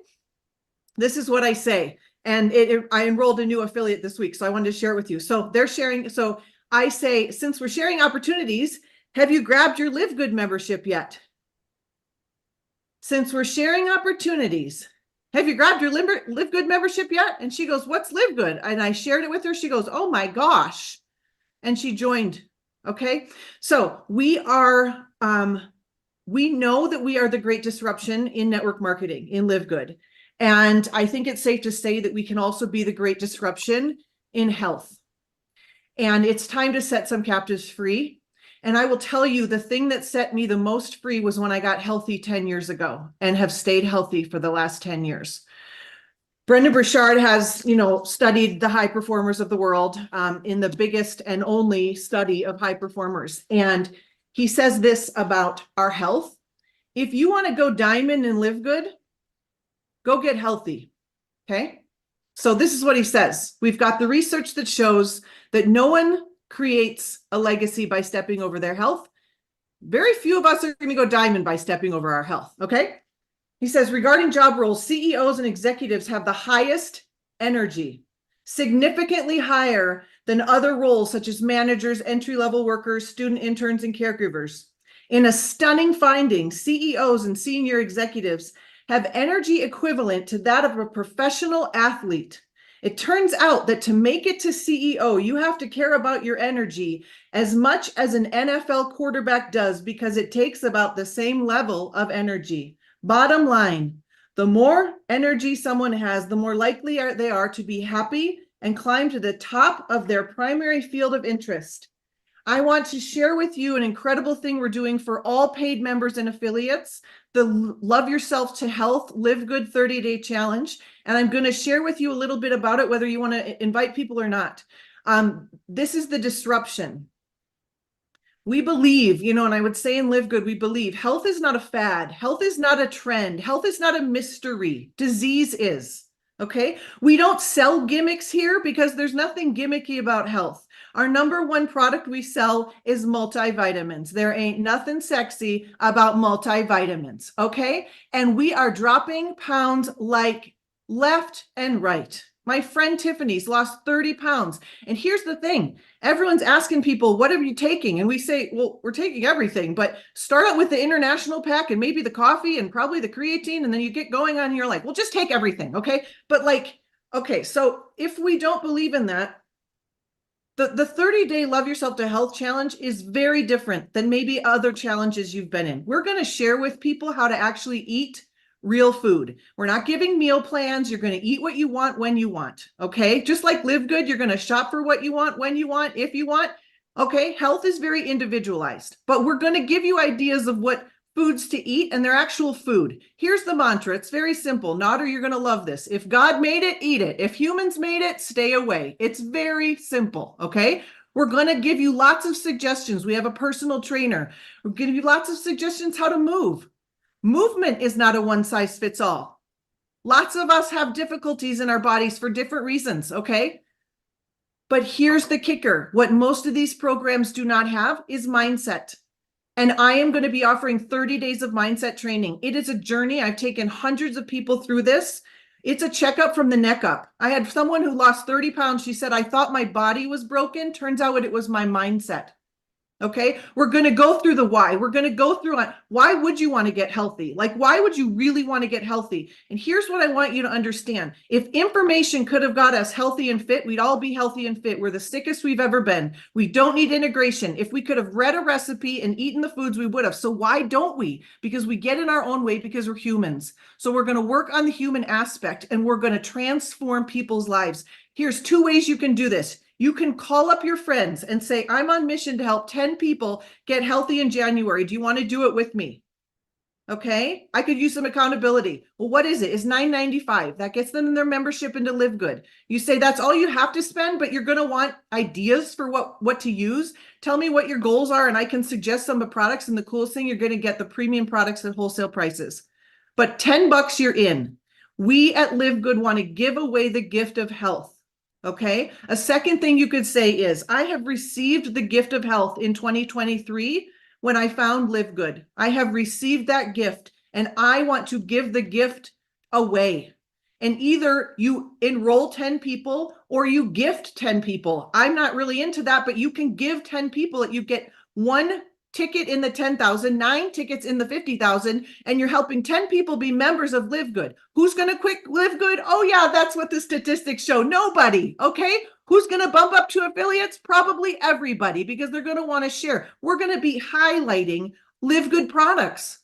this is what I say. And I enrolled a new affiliate this week, so I wanted to share it with you. So they're sharing. So I say, since we're sharing opportunities, have you grabbed your LiveGood membership yet? Since we're sharing opportunities, have you grabbed your LiveGood membership yet? And she goes, what's LiveGood? And I shared it with her. She goes, oh my gosh. And she joined. Okay. So we know that we are the great disruption in network marketing in LiveGood. And I think it's safe to say that we can also be the great disruption in health. And it's time to set some captives free. And I will tell you, the thing that set me the most free was when I got healthy 10 years ago and have stayed healthy for the last 10 years. Brendan Burchard has, studied the high performers of the world in the biggest and only study of high performers. And he says this about our health. If you want to go diamond and live good, go get healthy. Okay. So this is what he says. We've got the research that shows that no one creates a legacy by stepping over their health. Very few of us are going to go diamond by stepping over our health. Okay. He says, regarding job roles, CEOs and executives have the highest energy, significantly higher than other roles such as managers, entry-level workers, student interns, and caregivers. In a stunning finding, CEOs and senior executives have energy equivalent to that of a professional athlete. It turns out that to make it to CEO, you have to care about your energy as much as an NFL quarterback does, because it takes about the same level of energy. Bottom line, the more energy someone has, the more likely they are to be happy and climb to the top of their primary field of interest. I want to share with you an incredible thing we're doing for all paid members and affiliates, the Love Yourself to Health Live Good 30-Day Challenge. And I'm going to share with you a little bit about it, whether you want to invite people or not. This is the disruption. We believe, and I would say in Live Good, we believe health is not a fad. Health is not a trend. Health is not a mystery. Disease is. Okay. We don't sell gimmicks here because there's nothing gimmicky about health. Our number one product we sell is multivitamins. There ain't nothing sexy about multivitamins. Okay. And we are dropping pounds like left and right. My friend Tiffany's lost 30 pounds. And here's the thing. Everyone's asking people, what are you taking? And we say, well, we're taking everything, but start out with the international pack and maybe the coffee and probably the creatine. And then you get going on and you're like, well, just take everything. Okay. But okay. So if we don't believe in that, the 30-day Love Yourself to Health challenge is very different than maybe other challenges you've been in. We're going to share with people how to actually eat real food. We're not giving meal plans. You're going to eat what you want when you want. Okay. Just like Live Good, you're going to shop for what you want, when you want, if you want. Okay. Health is very individualized, but we're going to give you ideas of what foods to eat and their actual food. Here's the mantra. It's very simple. Nader, you're going to love this. If God made it, eat it. If humans made it, stay away. It's very simple. Okay. We're going to give you lots of suggestions. We have a personal trainer. We're going to give you lots of suggestions how to move. Movement is not a one size fits all. Lots of us have difficulties in our bodies for different reasons, okay? But here's the kicker. What most of these programs do not have is mindset. And I am going to be offering 30 days of mindset training. It is a journey. I've taken hundreds of people through this. It's a checkup from the neck up. I had someone who lost 30 pounds. She said, I thought my body was broken. Turns out it was my mindset. Okay, we're going to go through the why. We're going to go through on why would you want to get healthy? Like, why would you really want to get healthy? And here's what I want you to understand. If information could have got us healthy and fit, we'd all be healthy and fit. We're the sickest we've ever been. We don't need integration. If we could have read a recipe and eaten the foods, we would have. So why don't we? Because we get in our own way because we're humans. So we're going to work on the human aspect and we're going to transform people's lives. Here's 2 ways you can do this. You can call up your friends and say, I'm on mission to help 10 people get healthy in January. Do you want to do it with me? Okay, I could use some accountability. Well, what is it? It's $9.95. That gets them in their membership into LiveGood. You say that's all you have to spend, but you're going to want ideas for what to use. Tell me what your goals are, and I can suggest some of the products. And the coolest thing, you're going to get the premium products at wholesale prices. But $10 you're in. We at LiveGood want to give away the gift of health. Okay. A second thing you could say is, I have received the gift of health in 2023 when I found LiveGood. I have received that gift and I want to give the gift away. And either you enroll 10 people or you gift 10 people. I'm not really into that, but you can give 10 people. You get 1 ticket in the 10,000, 9 tickets in the 50,000, and you're helping 10 people be members of LiveGood. Who's going to quit LiveGood? Oh yeah, that's what the statistics show. Nobody. Okay. Who's going to bump up to affiliates? Probably everybody, because they're going to want to share. We're going to be highlighting LiveGood products.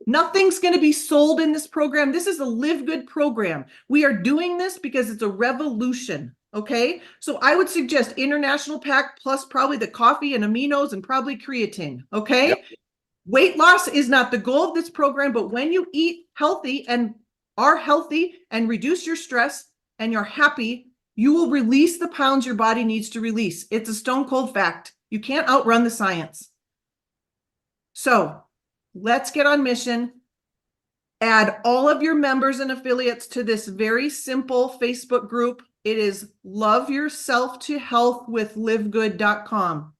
Nothing's going to be sold in this program. This is a LiveGood program. We are doing this because it's a revolution. Okay, so I would suggest international pack plus probably the coffee and aminos and probably creatine. Okay, yep. Weight loss is not the goal of this program, but when you eat healthy and are healthy and reduce your stress and you're happy, you will release the pounds your body needs to release. It's a stone cold fact. You can't outrun the science. So let's get on mission. Add all of your members and affiliates to this very simple Facebook group. It is Love Yourself to Health with LiveGood.com.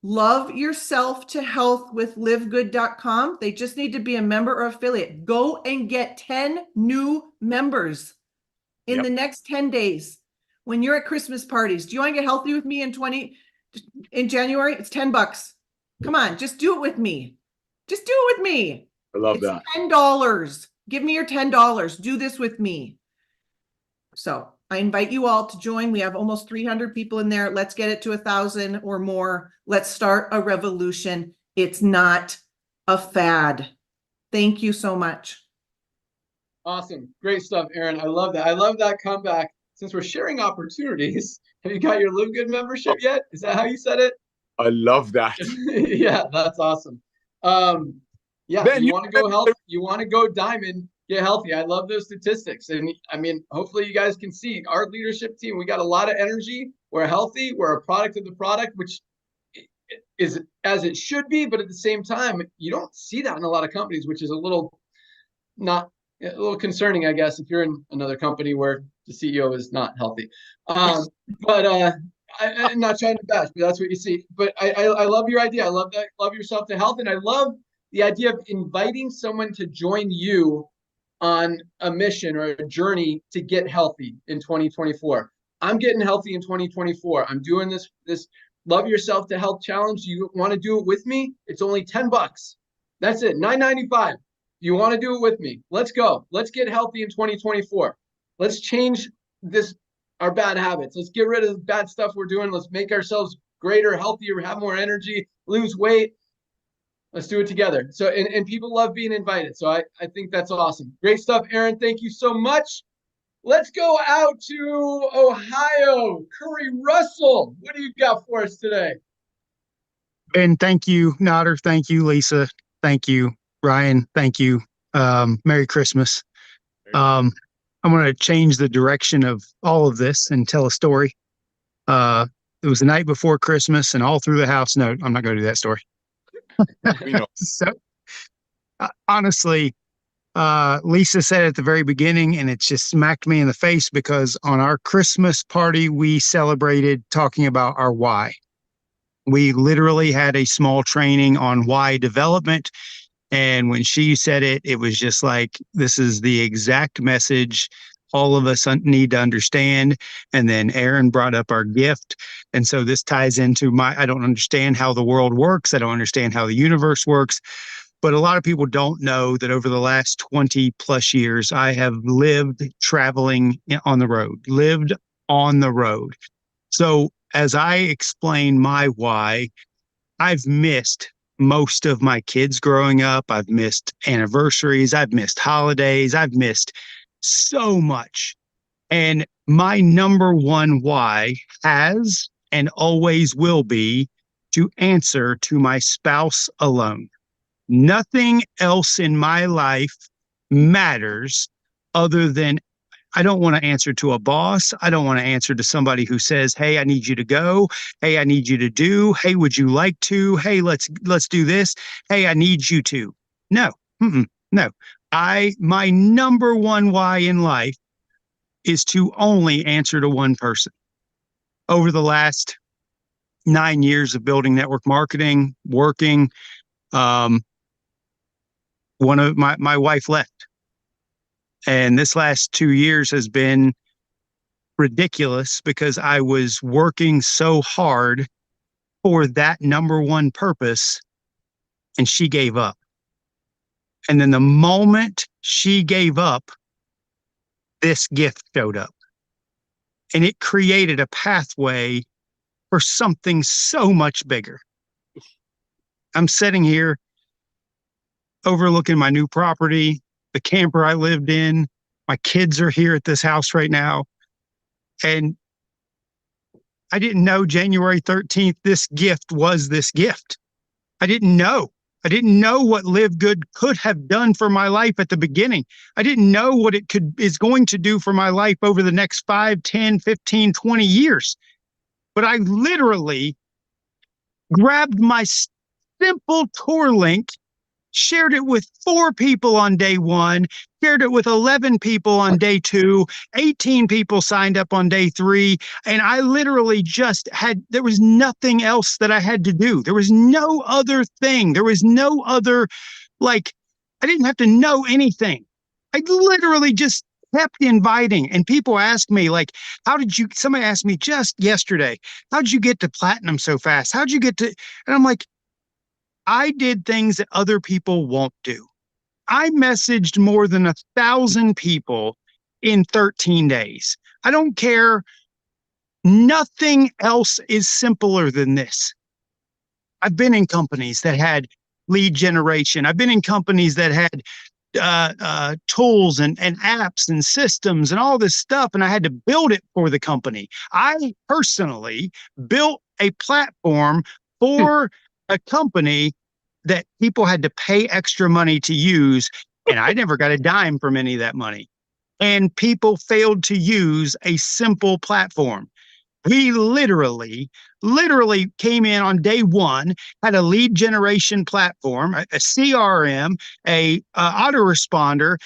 Love Yourself to Health with LiveGood.com. They just need to be a member or affiliate. Go and get 10 new members in the next 10 days. When you're at Christmas parties, do you want to get healthy with me in January? It's $10. Come on, just do it with me. Just do it with me. I love that. $10. Give me your $10. Do this with me. So I invite you all to join. We have almost 300 people in there. Let's get it to 1,000 or more. Let's start a revolution. It's not a fad. Thank you so much. Awesome. Great stuff, Erin. I love that. I love that comeback. Since we're sharing opportunities, have you got your LiveGood membership yet? Is that how you said it? I love that. Yeah, that's awesome. Yeah, Ben, you want to go health, you want to go diamond, get healthy. I love those statistics. And I mean, hopefully you guys can see our leadership team. We got a lot of energy. We're healthy. We're a product of the product, which is as it should be. But at the same time, you don't see that in a lot of companies, which is a little concerning, I guess, if you're in another company where the CEO is not healthy. I'm not trying to bash, but that's what you see. But I love your idea. I love that. Love yourself to health. And I love the idea of inviting someone to join you on a mission or a journey to get healthy in 2024. I'm getting healthy in 2024. I'm doing this Love Yourself to Health challenge. You want to do it with me? It's only $10. That's it. $9.95. You want to do it with me? Let's go. Let's get healthy in 2024. Let's change our bad habits. Let's get rid of the bad stuff we're doing. Let's make ourselves greater, healthier, have more energy, lose weight. Let's do it together. So, and people love being invited. So I think that's awesome. Great stuff, Erin. Thank you so much. Let's go out to Ohio. Curry Russell, what do you got for us today? Ben, thank you. Nader, thank you. Lisa, thank you. Ryan, thank you. Merry Christmas. I'm going to change the direction of all of this and tell a story. The it was the night before Christmas and all through the house. No, I'm not going to do that story. We know. So honestly, Lisa said at the very beginning, and it just smacked me in the face because on our Christmas party, we celebrated talking about our why. We literally had a small training on why development. And when she said it, it was just like, this is the exact message all of us need to understand. And then Aaron brought up our gift. And so this ties into I don't understand how the world works. I don't understand how the universe works. But a lot of people don't know that over the last 20 plus years, I have lived traveling on the road, So as I explain my why, I've missed most of my kids growing up. I've missed anniversaries. I've missed holidays. I've missed so much. And my number one why has and always will be to answer to my spouse alone. Nothing else in my life matters other than I don't want to answer to a boss. I don't want to answer to somebody who says, hey, I need you to go. Hey, I need you to do. Hey, would you like to? Hey, let's do this. Hey, I need you to. No, no. My number one why in life is to only answer to one person. Over the last 9 years of building network marketing, working, one of my wife left. And this last 2 years has been ridiculous because I was working so hard for that number one purpose and she gave up. And then the moment she gave up, this gift showed up. And it created a pathway for something so much bigger. I'm sitting here overlooking my new property, the camper I lived in. My kids are here at this house right now. And I didn't know January 13th, this gift was this gift. I didn't know. I didn't know what LiveGood could have done for my life at the beginning. I didn't know what it is going to do for my life over the next 5, 10, 15, 20 years. But I literally grabbed my simple tour link, shared it with 4 people on day 1, shared it with 11 people on day 2, 18 people signed up on day 3. And I literally there was nothing else that I had to do. There was no other thing. There was no other, I didn't have to know anything. I literally just kept inviting. And people ask me, somebody asked me just yesterday, how'd you get to platinum so fast? How'd you get to, and I'm like, I did things that other people won't do. I messaged more than 1,000 people in 13 days. I don't care. Nothing else is simpler than this. I've been in companies that had lead generation. I've been in companies that had tools and apps and systems and all this stuff, and I had to build it for the company. I personally built a platform for a company that people had to pay extra money to use, and I never got a dime from any of that money. And people failed to use a simple platform. We literally came in on day 1, had a lead generation platform, a CRM, a autoresponder,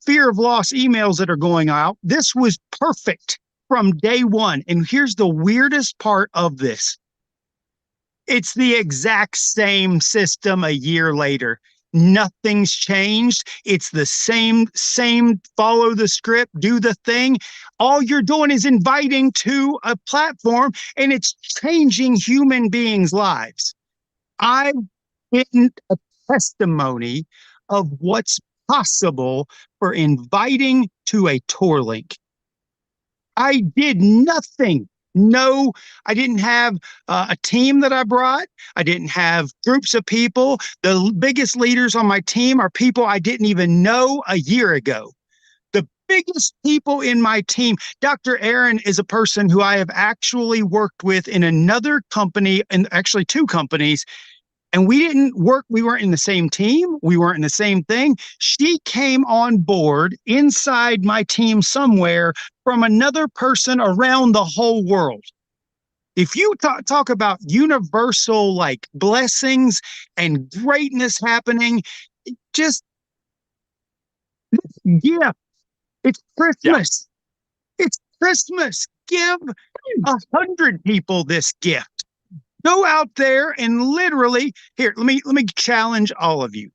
fear of loss emails that are going out. This was perfect from day 1. And here's the weirdest part of this. It's the exact same system a year later. Nothing's changed. It's the same, follow the script, do the thing. All you're doing is inviting to a platform, and it's changing human beings' lives. I've been a testimony of what's possible for inviting to a tour link. I did nothing. No, I didn't have a team that I brought. I didn't have groups of people. The biggest leaders on my team are people I didn't even know a year ago. The biggest people in my team, Dr. Aaron is a person who I have actually worked with in another company, and actually 2 companies. And we didn't work. We weren't in the same team. We weren't in the same thing. She came on board inside my team somewhere from another person around the whole world. If you talk about universal like blessings and greatness happening, just gift. It's Christmas. It's Christmas. Give 100 people this gift. Go out there and literally here. Let me challenge all of you.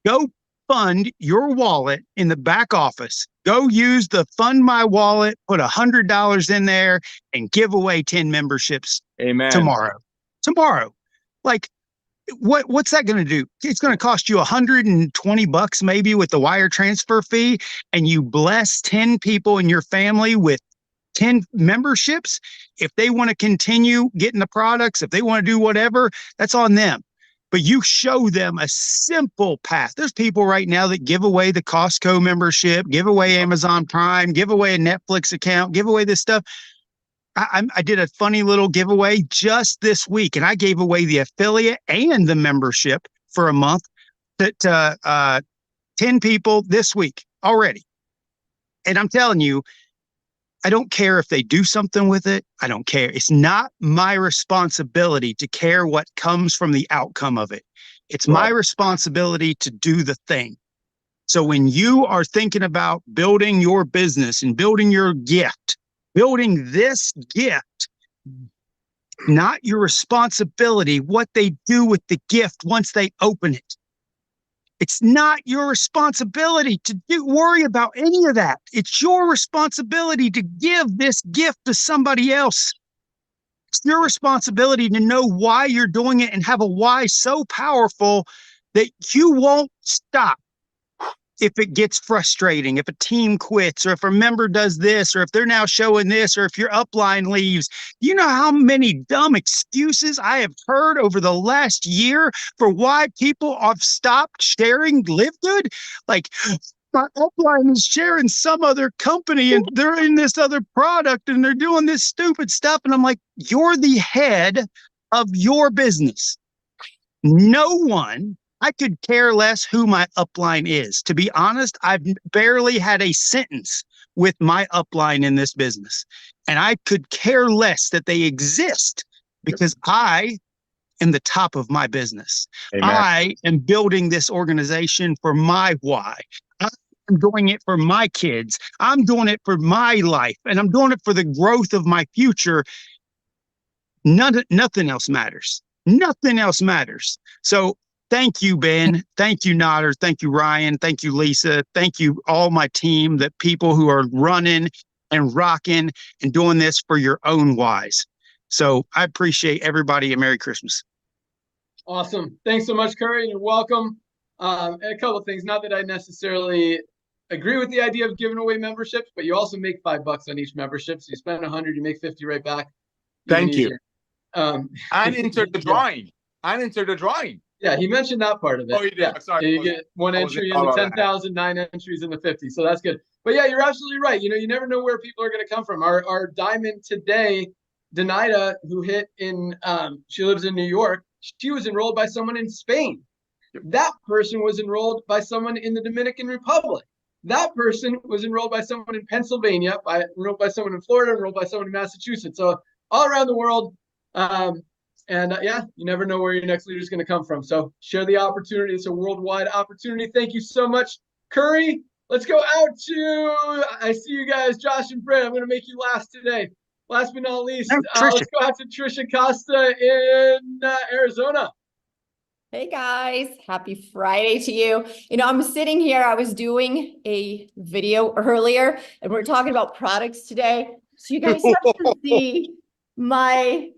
Go fund your wallet in the back office. Go use the Fund My Wallet. Put $100 in there and give away 10 memberships. Amen. Tomorrow. Like, what's that going to do? It's going to cost you $120 maybe with the wire transfer fee, and you bless 10 people in your family with 10 memberships. If they want to continue getting the products, if they want to do whatever, that's on them. But you show them a simple path. There's people right now that give away the Costco membership, give away Amazon Prime, give away a Netflix account, give away this stuff. I did a funny little giveaway just this week, and I gave away the affiliate and the membership for a month to 10 people this week already. And I'm telling you, I don't care if they do something with it. I don't care. It's not my responsibility to care what comes from the outcome of it. It's my responsibility to do the thing. So when you are thinking about building your business and building your gift, building this gift, not your responsibility, what they do with the gift once they open it. It's not your responsibility to worry about any of that. It's your responsibility to give this gift to somebody else. It's your responsibility to know why you're doing it and have a why so powerful that you won't stop. If it gets frustrating, if a team quits, or if a member does this, or if they're now showing this, or if your upline leaves, you know how many dumb excuses I have heard over the last year for why people have stopped sharing LiveGood? Like, my upline is sharing some other company and they're in this other product and they're doing this stupid stuff. And I'm like, you're the head of your business. No one. I could care less who my upline is. To be honest, I've barely had a sentence with my upline in this business. And I could care less that they exist because I am the top of my business. Amen. I am building this organization for my why. I'm doing it for my kids. I'm doing it for my life. And I'm doing it for the growth of my future. Nothing else matters. Nothing else matters. So thank you, Ben. Thank you, Nodder. Thank you, Ryan. Thank you, Lisa. Thank you, all my team, the people who are running and rocking and doing this for your own whys. So I appreciate everybody and Merry Christmas. Awesome. Thanks so much, Curry. You're welcome. A couple of things. Not that I necessarily agree with the idea of giving away memberships, but you also make $5 on each membership. So you spend 100, you make 50 right back. Thank you. And enter the drawing. And enter the drawing. Yeah, he mentioned that part of it. Oh, you did. Yeah. Sorry. You get one entry in the 10,000, 9 entries in the 50. So that's good. But yeah, you're absolutely right. You know, you never know where people are going to come from. Our diamond today, Danida, who hit in, she lives in New York. She was enrolled by someone in Spain. That person was enrolled by someone in the Dominican Republic. That person was enrolled by someone in Pennsylvania, enrolled by someone in Florida, enrolled by someone in Massachusetts. So all around the world. Yeah, you never know where your next leader is going to come from. So share the opportunity. It's a worldwide opportunity. Thank you so much, Curry. Let's go out to, I see you guys, Josh and Brent. I'm going to make you last today. Last but not least, let's go out to Trisha Costa in Arizona. Hey guys, happy Friday to you. You know, I'm sitting here, I was doing a video earlier and we're talking about products today. So you guys have to see my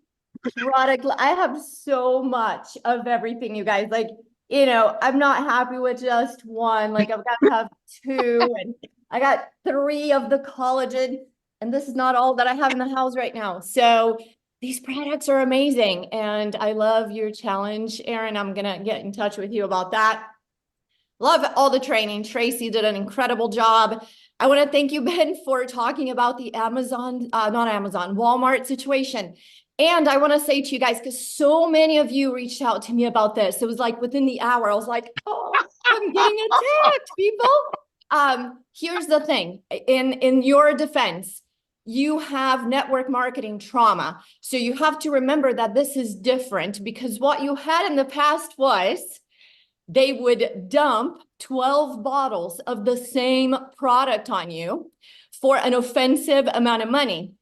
product. I have so much of everything, you guys. Like, you know, I'm not happy with just one. Like, I've got to have 2 and I got 3 of the collagen. And this is not all that I have in the house right now. So these products are amazing. And I love your challenge, Aaron. I'm going to get in touch with you about that. Love all the training. Tracy did an incredible job. I want to thank you, Ben, for talking about the Walmart situation. And I want to say to you guys, because so many of you reached out to me about this. It was like within the hour, I was like, oh, I'm getting attacked, people. Here's the thing. In your defense, you have network marketing trauma. So you have to remember that this is different, because what you had in the past was they would dump 12 bottles of the same product on you for an offensive amount of money.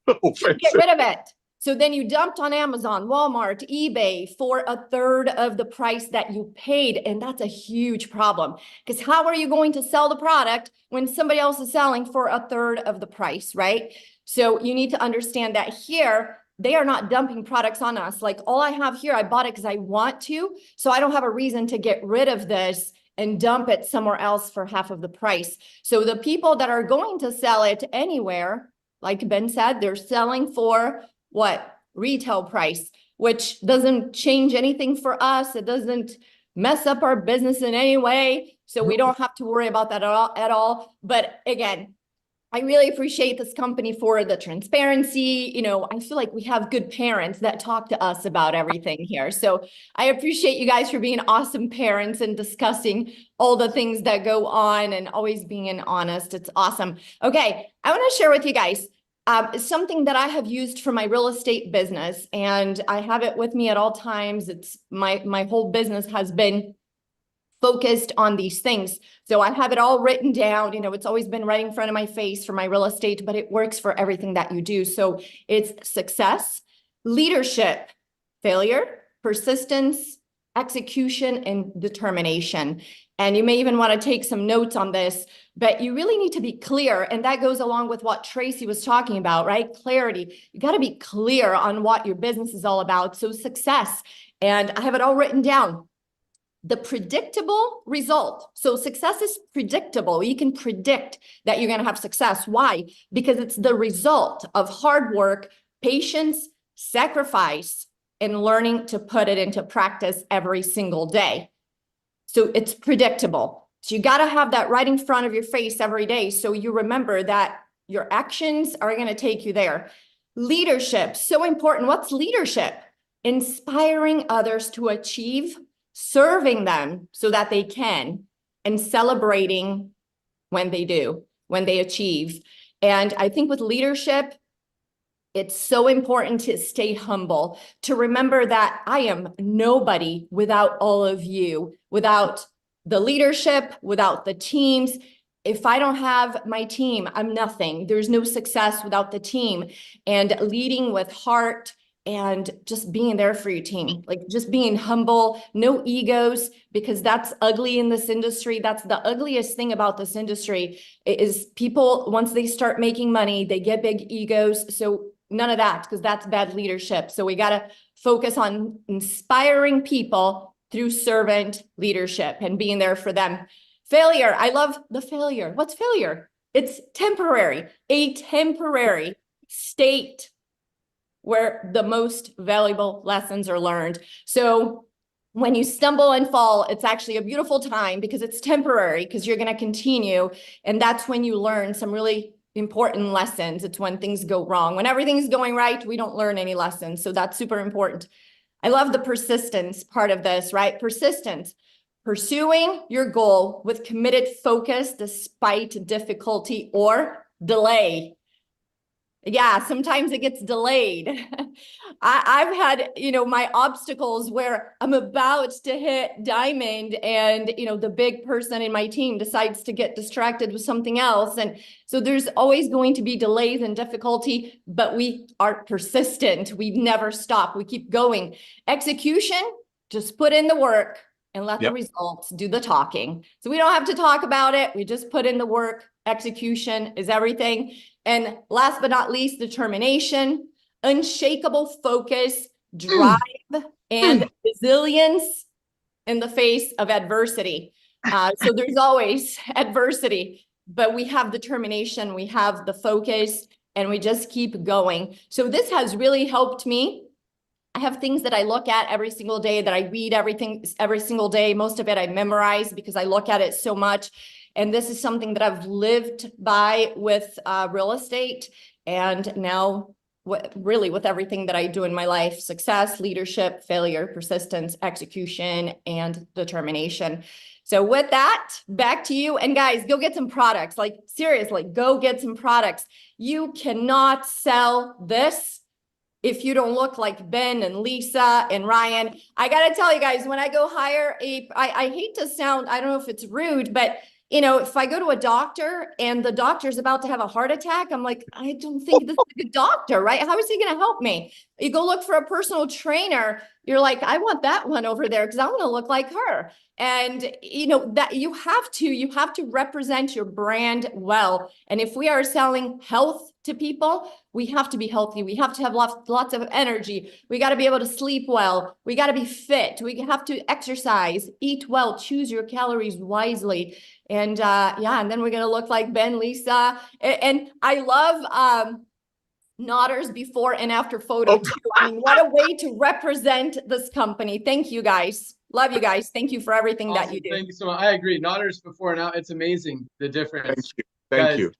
Get rid of it. So then you dumped on Amazon, Walmart, eBay for a third of the price that you paid. And that's a huge problem, because how are you going to sell the product when somebody else is selling for a third of the price, right? So you need to understand that here, they are not dumping products on us. Like, all I have here, I bought it because I want to. So I don't have a reason to get rid of this and dump it somewhere else for half of the price. So the people that are going to sell it anywhere, like Ben said, they're selling for what? Retail price, which doesn't change anything for us. It doesn't mess up our business in any way. So we don't have to worry about that at all. But again, I really appreciate this company for the transparency. You know, I feel like we have good parents that talk to us about everything here. So I appreciate you guys for being awesome parents and discussing all the things that go on and always being honest. It's awesome. Okay, I want to share with you guys something that I have used for my real estate business, and I have it with me at all times. It's my whole business has been focused on these things. So I have it all written down. You know, it's always been right in front of my face for my real estate, but it works for everything that you do. So it's success, leadership, failure, persistence, execution, and determination. And you may even want to take some notes on this, but you really need to be clear. And that goes along with what Tracy was talking about, right? Clarity. You got to be clear on what your business is all about. So success, and I have it all written down. The predictable result. So success is predictable. You can predict that you're going to have success. Why? Because it's the result of hard work, patience, sacrifice, and learning to put it into practice every single day. So it's predictable. So you got to have that right in front of your face every day, so you remember that your actions are going to take you there. Leadership, so important. What's leadership? Inspiring others to achieve, serving them so that they can, and celebrating when they do, when they achieve. And I think with leadership, it's so important to stay humble, to remember that I am nobody without all of you, without the leadership, without the teams. If I don't have my team, I'm nothing. There's no success without the team. And leading with heart and just being there for your team, like just being humble, no egos, because that's ugly in this industry. That's the ugliest thing about this industry is people, once they start making money, they get big egos. So none of that, because that's bad leadership. So we got to focus on inspiring people through servant leadership and being there for them. Failure. I love the failure. What's failure? It's temporary, a temporary state where the most valuable lessons are learned. So when you stumble and fall, it's actually a beautiful time because it's temporary, because you're going to continue. And that's when you learn some really important lessons. It's when things go wrong. When everything's going right, we don't learn any lessons. So that's super important. I love the persistence part of this, right? Persistence, pursuing your goal with committed focus despite difficulty or delay. Yeah, sometimes it gets delayed. I've had, my obstacles where I'm about to hit diamond and, the big person in my team decides to get distracted with something else. And so there's always going to be delays and difficulty, but we are persistent. We never stop. We keep going. Execution, just put in the work and let the results do the talking. So we don't have to talk about it. We just put in the work. Execution is everything. And last but not least, determination, unshakable focus, drive, and resilience in the face of adversity. So there's always adversity, but we have determination, we have the focus, and we just keep going. So this has really helped me. I have things that I look at every single day, that I read every single day. Most of it I memorize because I look at it so much. And this is something that I've lived by with real estate. And now really with everything that I do in my life: success, leadership, failure, persistence, execution, and determination. So with that, back to you. And guys, go get some products. Like, seriously, go get some products. You cannot sell this if you don't look like Ben and Lisa and Ryan. I got to tell you guys, when I go hire I hate to sound, I don't know if it's rude, but you know, if I go to a doctor and the doctor's about to have a heart attack, I'm like, I don't think this is a good doctor, right? How is he going to help me? You go look for a personal trainer. You're like, I want that one over there because I want to look like her. And you know that you have to represent your brand well. And if we are selling health to people, we have to be healthy. We have to have lots of energy. We got to be able to sleep well. We got to be fit. We have to exercise, eat well, choose your calories wisely. And yeah, and then we're going to look like Ben, Lisa. And I love Notter's before and after photo too. I mean, what a way to represent this company. Thank you guys. Love you guys. Thank you for everything that you do. Thank you so much. I agree. Notter's before and now, it's amazing the difference. Thank you.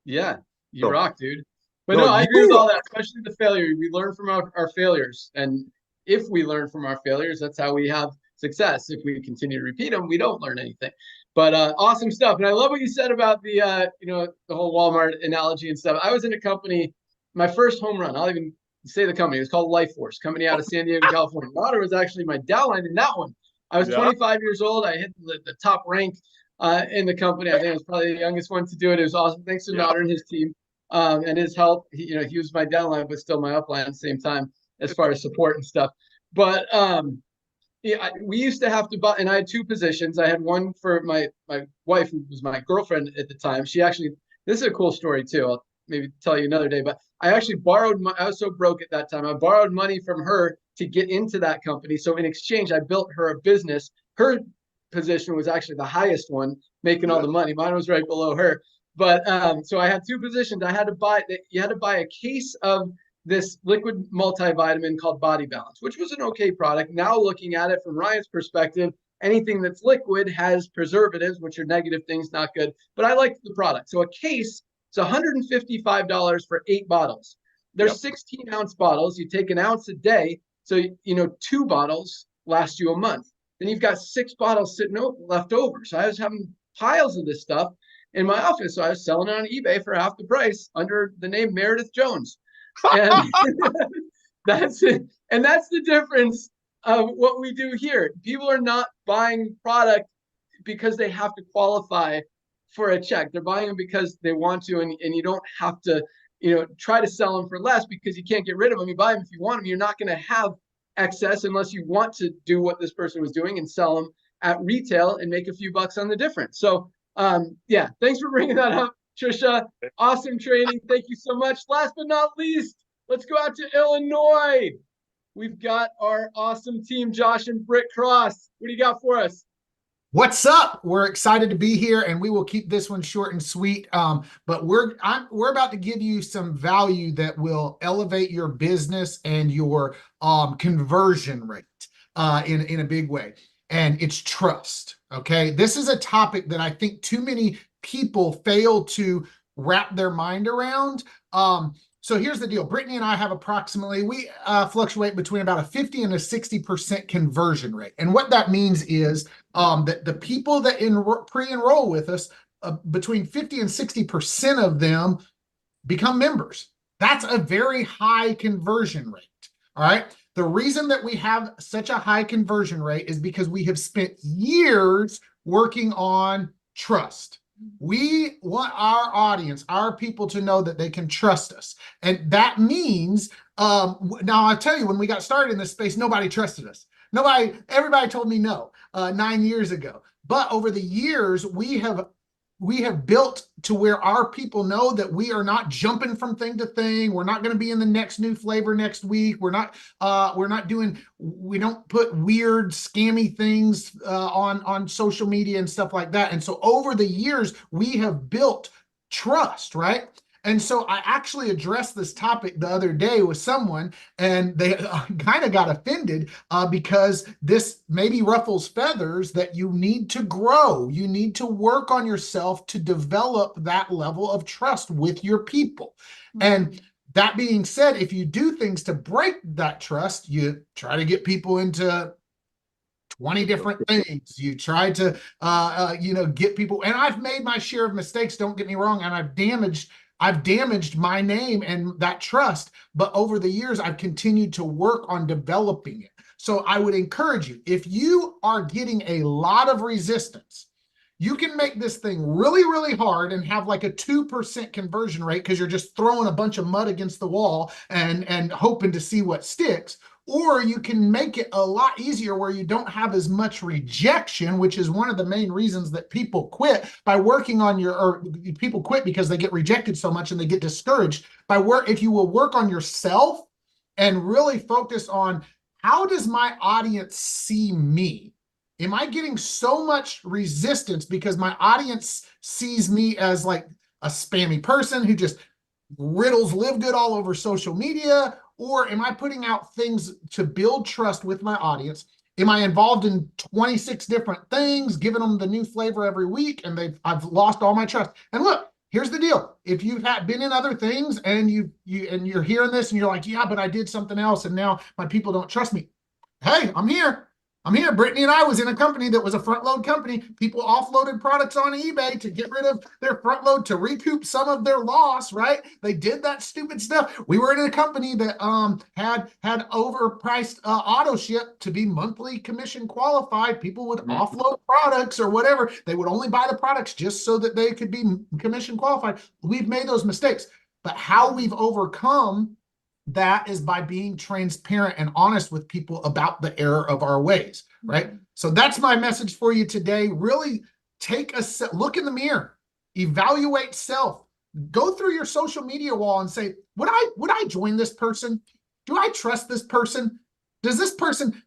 Yeah, you rock, dude. But no, I agree with all that, especially the failure. We learn from our failures. And if we learn from our failures, that's how we have success. If we continue to repeat them, we don't learn anything. But awesome stuff. And I love what you said about the, you know, the whole Walmart analogy and stuff. I was in a company, my first home run, I'll even say the company, it was called Life Force, company out of San Diego, California. Notter was actually my downline in that one. I was 25 years old. I hit the top rank in the company. I think I was probably the youngest one to do it. It was awesome. Thanks to Notter and his team and his help. He was my downline, but still my upline at the same time as far as support and stuff. But yeah, we used to have to buy, and I had two positions. I had one for my wife, who was my girlfriend at the time. She actually, this is a cool story too. I'll maybe tell you another day, but I actually borrowed I was so broke at that time. I borrowed money from her to get into that company. So in exchange, I built her a business. Her position was actually the highest one, making all the money. Mine was right below her. But so I had two positions. I had to buy, you had to buy a case of this liquid multivitamin called Body Balance, which was an okay product. Now looking at it from Ryan's perspective, anything that's liquid has preservatives, which are negative things, not good. But I liked the product. So a case, it's $155 for 8 bottles. They're 16-ounce bottles. You take an ounce a day. So, 2 bottles last you a month. Then you've got 6 bottles sitting left over. So I was having piles of this stuff in my office. So I was selling it on eBay for half the price under the name Meredith Jones. And that's it. And that's the difference of what we do here. People are not buying product because they have to qualify for a check. They're buying them because they want to, and you don't have to, try to sell them for less because you can't get rid of them. You buy them if you want them. You're not going to have excess unless you want to do what this person was doing and sell them at retail and make a few bucks on the difference. So, yeah, thanks for bringing that up, Trisha. Awesome training. Thank you so much. Last but not least, let's go out to Illinois. We've got our awesome team, Josh and Britt Cross. What do you got for us? What's up? We're excited to be here, and we will keep this one short and sweet. But we're about to give you some value that will elevate your business and your conversion rate in a big way. And it's trust. Okay, this is a topic that I think too many people fail to wrap their mind around. So here's the deal. Brittany and I have approximately, we fluctuate between about a 50 and a 60% conversion rate. And what that means is that the people that pre-enroll with us, between 50 and 60% of them become members. That's a very high conversion rate. All right. The reason that we have such a high conversion rate is because we have spent years working on trust. We want our audience, our people to know that they can trust us. And that means, now I tell you, when we got started in this space, nobody trusted us. Everybody told me no 9 years ago. But over the years, we have built to where our people know that we are not jumping from thing to thing. We're not going to be in the next new flavor next week. We don't put weird scammy things on social media and stuff like that. And so over the years, we have built trust, right? And so I actually addressed this topic the other day with someone, and they kind of got offended because this maybe ruffles feathers that you need to grow. You need to work on yourself to develop that level of trust with your people. And That being said, if you do things to break that trust, you try to get people into 20 different things. You try to, get people, and I've made my share of mistakes, don't get me wrong, and I've damaged my name and that trust, but over the years, I've continued to work on developing it. So I would encourage you, if you are getting a lot of resistance, you can make this thing really, really hard and have like a 2% conversion rate because you're just throwing a bunch of mud against the wall and hoping to see what sticks. Or you can make it a lot easier where you don't have as much rejection, which is one of the main reasons that people quit by working on people quit because they get rejected so much and they get discouraged. If you will work on yourself and really focus on, how does my audience see me? Am I getting so much resistance because my audience sees me as like a spammy person who just riddles LiveGood all over social media? Or am I putting out things to build trust with my audience? Am I involved in 26 different things, giving them the new flavor every week, and I've lost all my trust? And look, here's the deal. If you've been in other things and you're hearing this and you're like, yeah, but I did something else and now my people don't trust me. Hey, I'm here. Brittany and I was in a company that was a front load company. People offloaded products on eBay to get rid of their front load to recoup some of their loss, right? They did that stupid stuff. We were in a company that had overpriced auto ship to be monthly commission qualified. People would offload products or whatever. They would only buy the products just so that they could be commission qualified. We've made those mistakes, but how we've overcome that is by being transparent and honest with people about the error of our ways, right? So that's my message for you today. Really take a look in the mirror, evaluate self, go through your social media wall and say, would I join this person? Do I trust this person?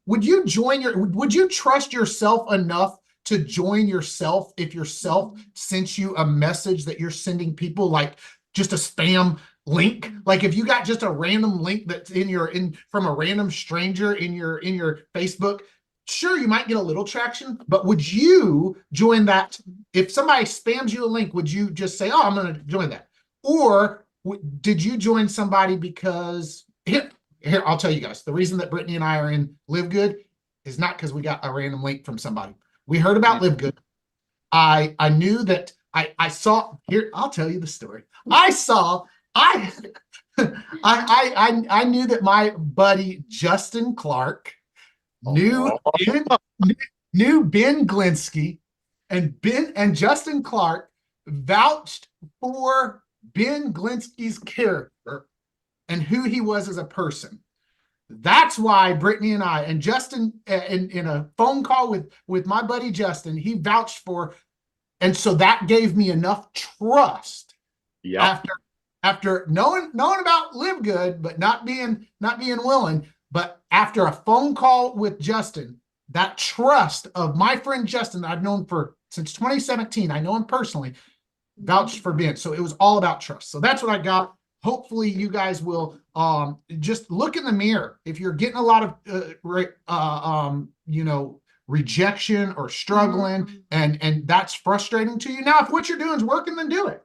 Would you trust yourself enough to join yourself if yourself sent you a message that you're sending people, like just a spam link? Like if you got just a random link that's from a random stranger in your Facebook, sure, you might get a little traction, but would you join that? If somebody spams you a link, would you just say, oh, I'm going to join that? Or did you join somebody because here, I'll tell you guys, the reason that Brittany and I are in LiveGood is not because we got a random link from somebody. We heard about LiveGood. I knew that I saw here. I'll tell you the story. I knew that my buddy Justin Clark knew Ben Glinsky, and Justin Clark vouched for Ben Glinsky's character and who he was as a person. That's why Brittany and I and Justin, in a phone call with my buddy Justin, he vouched for, and so that gave me enough trust. Yeah. After knowing about LiveGood, but not being willing, but after a phone call with Justin, that trust of my friend Justin that I've known since 2017, I know him personally, vouched for Ben. So it was all about trust. So that's what I got. Hopefully you guys will just look in the mirror. If you're getting a lot of rejection or struggling, and that's frustrating to you. Now, if what you're doing is working, then do it.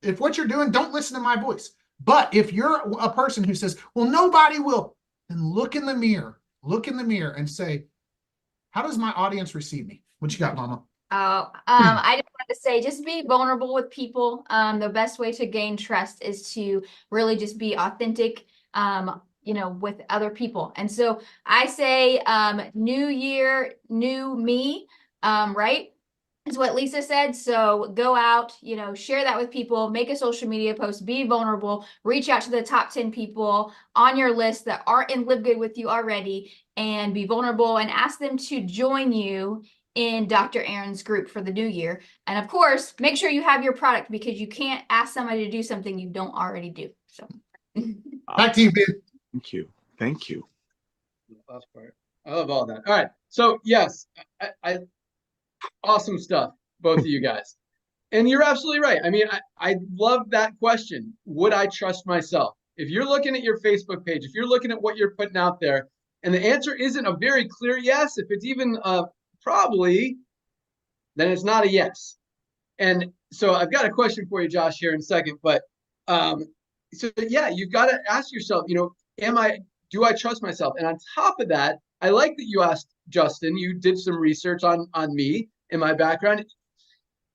If what you're doing, don't listen to my voice. But if you're a person who says, well, nobody will, then look in the mirror and say, how does my audience receive me? What you got, Mama? I just wanted to say, just be vulnerable with people. The best way to gain trust is to really just be authentic, with other people. And so I say, new year, new me, right? Is what Lisa said. So go out, share that with people, make a social media post, be vulnerable, reach out to the top 10 people on your list that are in LiveGood with you already, and be vulnerable and ask them to join you in Dr. Aaron's group for the new year. And of course, make sure you have your product, because you can't ask somebody to do something you don't already do. So back to you, Ben. Thank you. Last part. I love all that. All right. So yes, I awesome stuff, both of you guys. And you're absolutely right. I mean, I love that question. Would I trust myself? If you're looking at your Facebook page, if you're looking at what you're putting out there, and the answer isn't a very clear yes, if it's even probably, then it's not a yes. And so I've got a question for you, Josh, here in a second. But so yeah, you've got to ask yourself, do I trust myself? And on top of that, I like that you asked Justin, you did some research on me and my background.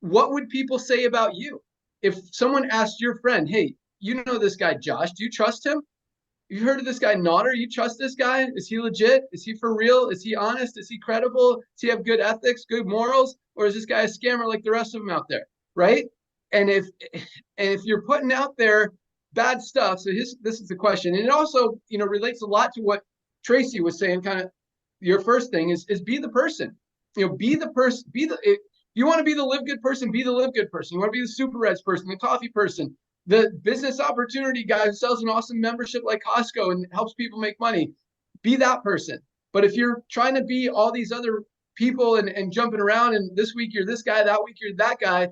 What would people say about you? If someone asked your friend, hey, you know this guy, Josh, do you trust him? You heard of this guy, Nodder? You trust this guy? Is he legit? Is he for real? Is he honest? Is he credible? Does he have good ethics, good morals? Or is this guy a scammer like the rest of them out there? Right? And if you're putting out there bad stuff, so this is the question. And it also, relates a lot to what Tracy was saying, kind of your first thing is be the person. Be the person, if you want to be the LiveGood person, be the LiveGood person. You want to be the Super Reds person, the coffee person, the business opportunity guy who sells an awesome membership like Costco and helps people make money. Be that person. But if you're trying to be all these other people and jumping around, and this week you're this guy, that week you're that guy,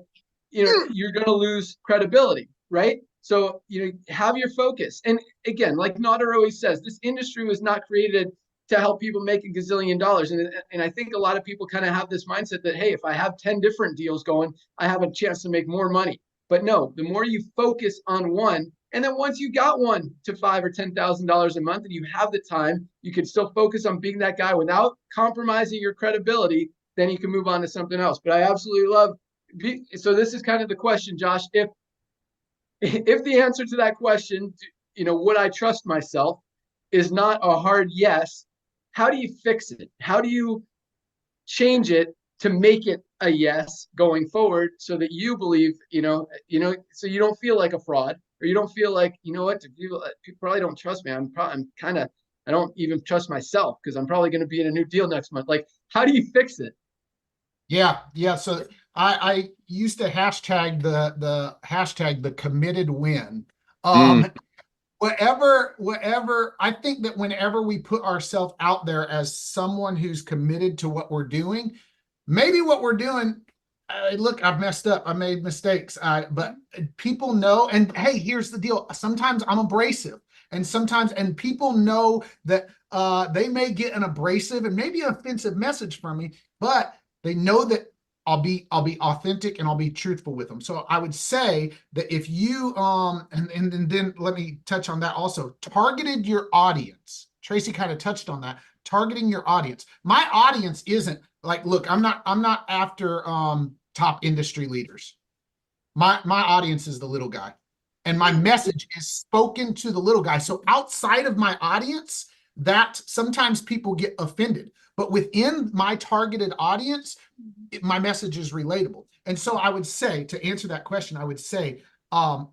you're going to lose credibility, right? So, have your focus. And again, like Nodder always says, this industry was not created to help people make $1 gazillion. And I think a lot of people kind of have this mindset that, hey, if I have 10 different deals going, I have a chance to make more money. But no, the more you focus on one, and then once you got one to $5,000 or $10,000 a month and you have the time, you can still focus on being that guy without compromising your credibility, then you can move on to something else. But I absolutely love, so this is kind of the question, Josh, if the answer to that question, would I trust myself, is not a hard yes, how do you fix it? How do you change it to make it a yes going forward so that you believe, so you don't feel like a fraud, or you don't feel like, people probably don't trust me. I don't even trust myself because I'm probably going to be in a new deal next month. Like, how do you fix it? Yeah. So I used to hashtag the committed win. Whatever, I think that whenever we put ourselves out there as someone who's committed to what we're doing, maybe what we're doing, look, I've messed up, I made mistakes, but people know, and hey, here's the deal. Sometimes I'm abrasive, and people know that they may get an abrasive and maybe an offensive message from me, but they know that I'll be authentic and I'll be truthful with them. So I would say that if you and then let me touch on that also. Targeted your audience. Tracy kind of touched on that. Targeting your audience. My audience isn't like, look, I'm not after top industry leaders. My audience is the little guy, and my message is spoken to the little guy. So outside of my audience, that sometimes people get offended. But within my targeted audience, my message is relatable. And so I would say, to answer that question, I would say,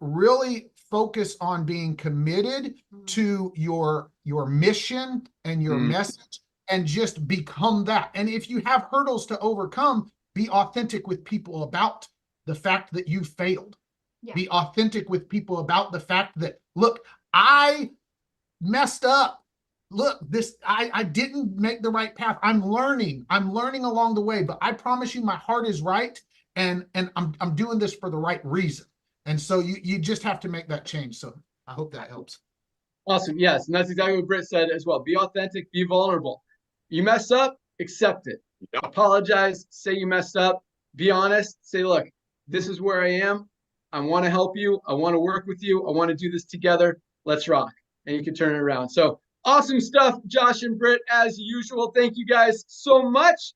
really focus on being committed to your mission and your message, and just become that. And if you have hurdles to overcome, be authentic with people about the fact that you failed. Yeah. Be authentic with people about the fact that, look, I messed up. Look, I didn't make the right path. I'm learning along the way, but I promise you my heart is right, and I'm doing this for the right reason. And so you just have to make that change. So I hope that helps. Awesome. Yes. And that's exactly what Britt said as well. Be authentic, be vulnerable. You mess up, accept it. Yep. Apologize, say you messed up, be honest, say, look, this is where I am. I want to help you. I want to work with you. I want to do this together. Let's rock. And you can turn it around. So awesome stuff, Josh and Britt, as usual. Thank you guys so much.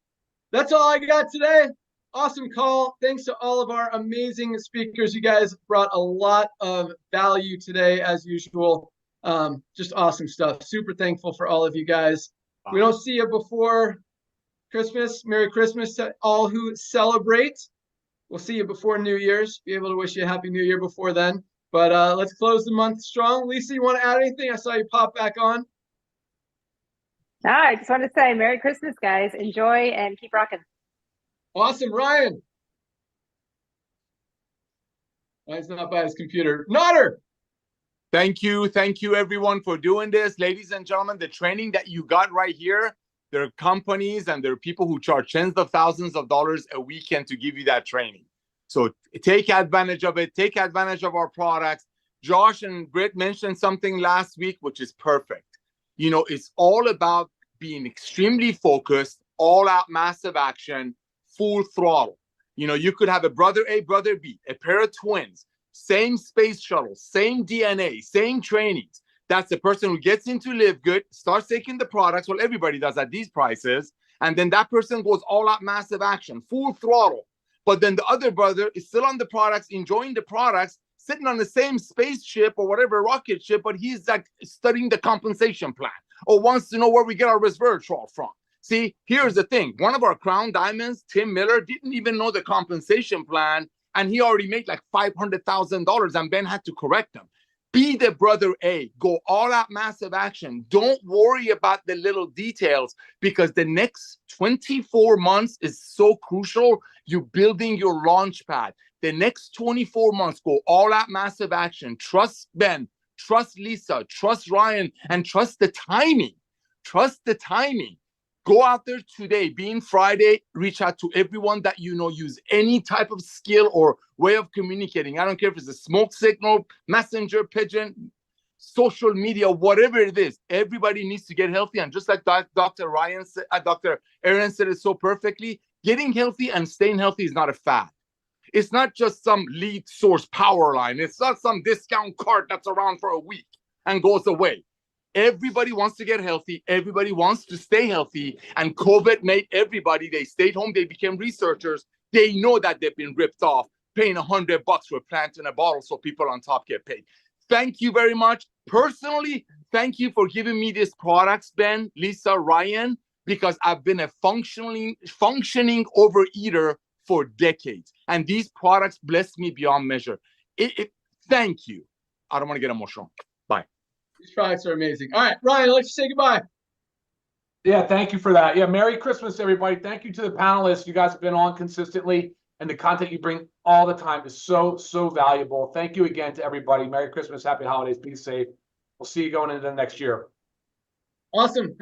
That's all I got today. Awesome call. Thanks to all of our amazing speakers. You guys brought a lot of value today, as usual. Just awesome stuff. Super thankful for all of you guys. We don't see you before Christmas. Merry Christmas to all who celebrate. We'll see you before New Year's. Be able to wish you a Happy New Year before then. But let's close the month strong. Lisa, you want to add anything? I saw you pop back on. No, I just want to say Merry Christmas, guys. Enjoy and keep rocking. Awesome. Ryan. Ryan's not by his computer. Nodder. Thank you, everyone, for doing this. Ladies and gentlemen, the training that you got right here, there are companies and there are people who charge tens of thousands of dollars a weekend to give you that training. So take advantage of it. Take advantage of our products. Josh and Britt mentioned something last week, which is perfect. It's all about being extremely focused, all out, massive action, full throttle. You could have a brother A, brother B, a pair of twins, same space shuttle, same DNA, same trainings. That's the person who gets into LiveGood, starts taking the products. Well, everybody does at these prices. And then that person goes all out massive action, full throttle. But then the other brother is still on the products, enjoying the products, sitting on the same spaceship or whatever rocket ship, but he's like studying the compensation plan or wants to know where we get our resveratrol from. See, here's the thing. One of our crown diamonds, Tim Miller, didn't even know the compensation plan, and he already made like $500,000, and Ben had to correct him. Be the brother A. Go all out massive action. Don't worry about the little details, because the next 24 months is so crucial. You're building your launch pad. The next 24 months, go all out massive action. Trust Ben, trust Lisa, trust Ryan, and trust the timing. Trust the timing. Go out there today, being Friday, reach out to everyone that you know, use any type of skill or way of communicating. I don't care if it's a smoke signal, messenger, pigeon, social media, whatever it is. Everybody needs to get healthy. And just like Dr. Aaron said it so perfectly, getting healthy and staying healthy is not a fad. It's not just some lead source power line. It's not some discount card that's around for a week and goes away. Everybody wants to get healthy. Everybody wants to stay healthy. And COVID made everybody, they stayed home. They became researchers. They know that they've been ripped off, paying $100 for a plant in a bottle so people on top get paid. Thank you very much. Personally, thank you for giving me these products, Ben, Lisa, Ryan, because I've been a functioning overeater for decades. And these products blessed me beyond measure. Thank you. I don't want to get emotional. Bye. These products are amazing. All right, Ryan, I'll let you say goodbye. Yeah, thank you for that. Yeah, Merry Christmas, everybody. Thank you to the panelists. You guys have been on consistently, and the content you bring all the time is so, so valuable. Thank you again to everybody. Merry Christmas, happy holidays, be safe. We'll see you going into the next year. Awesome.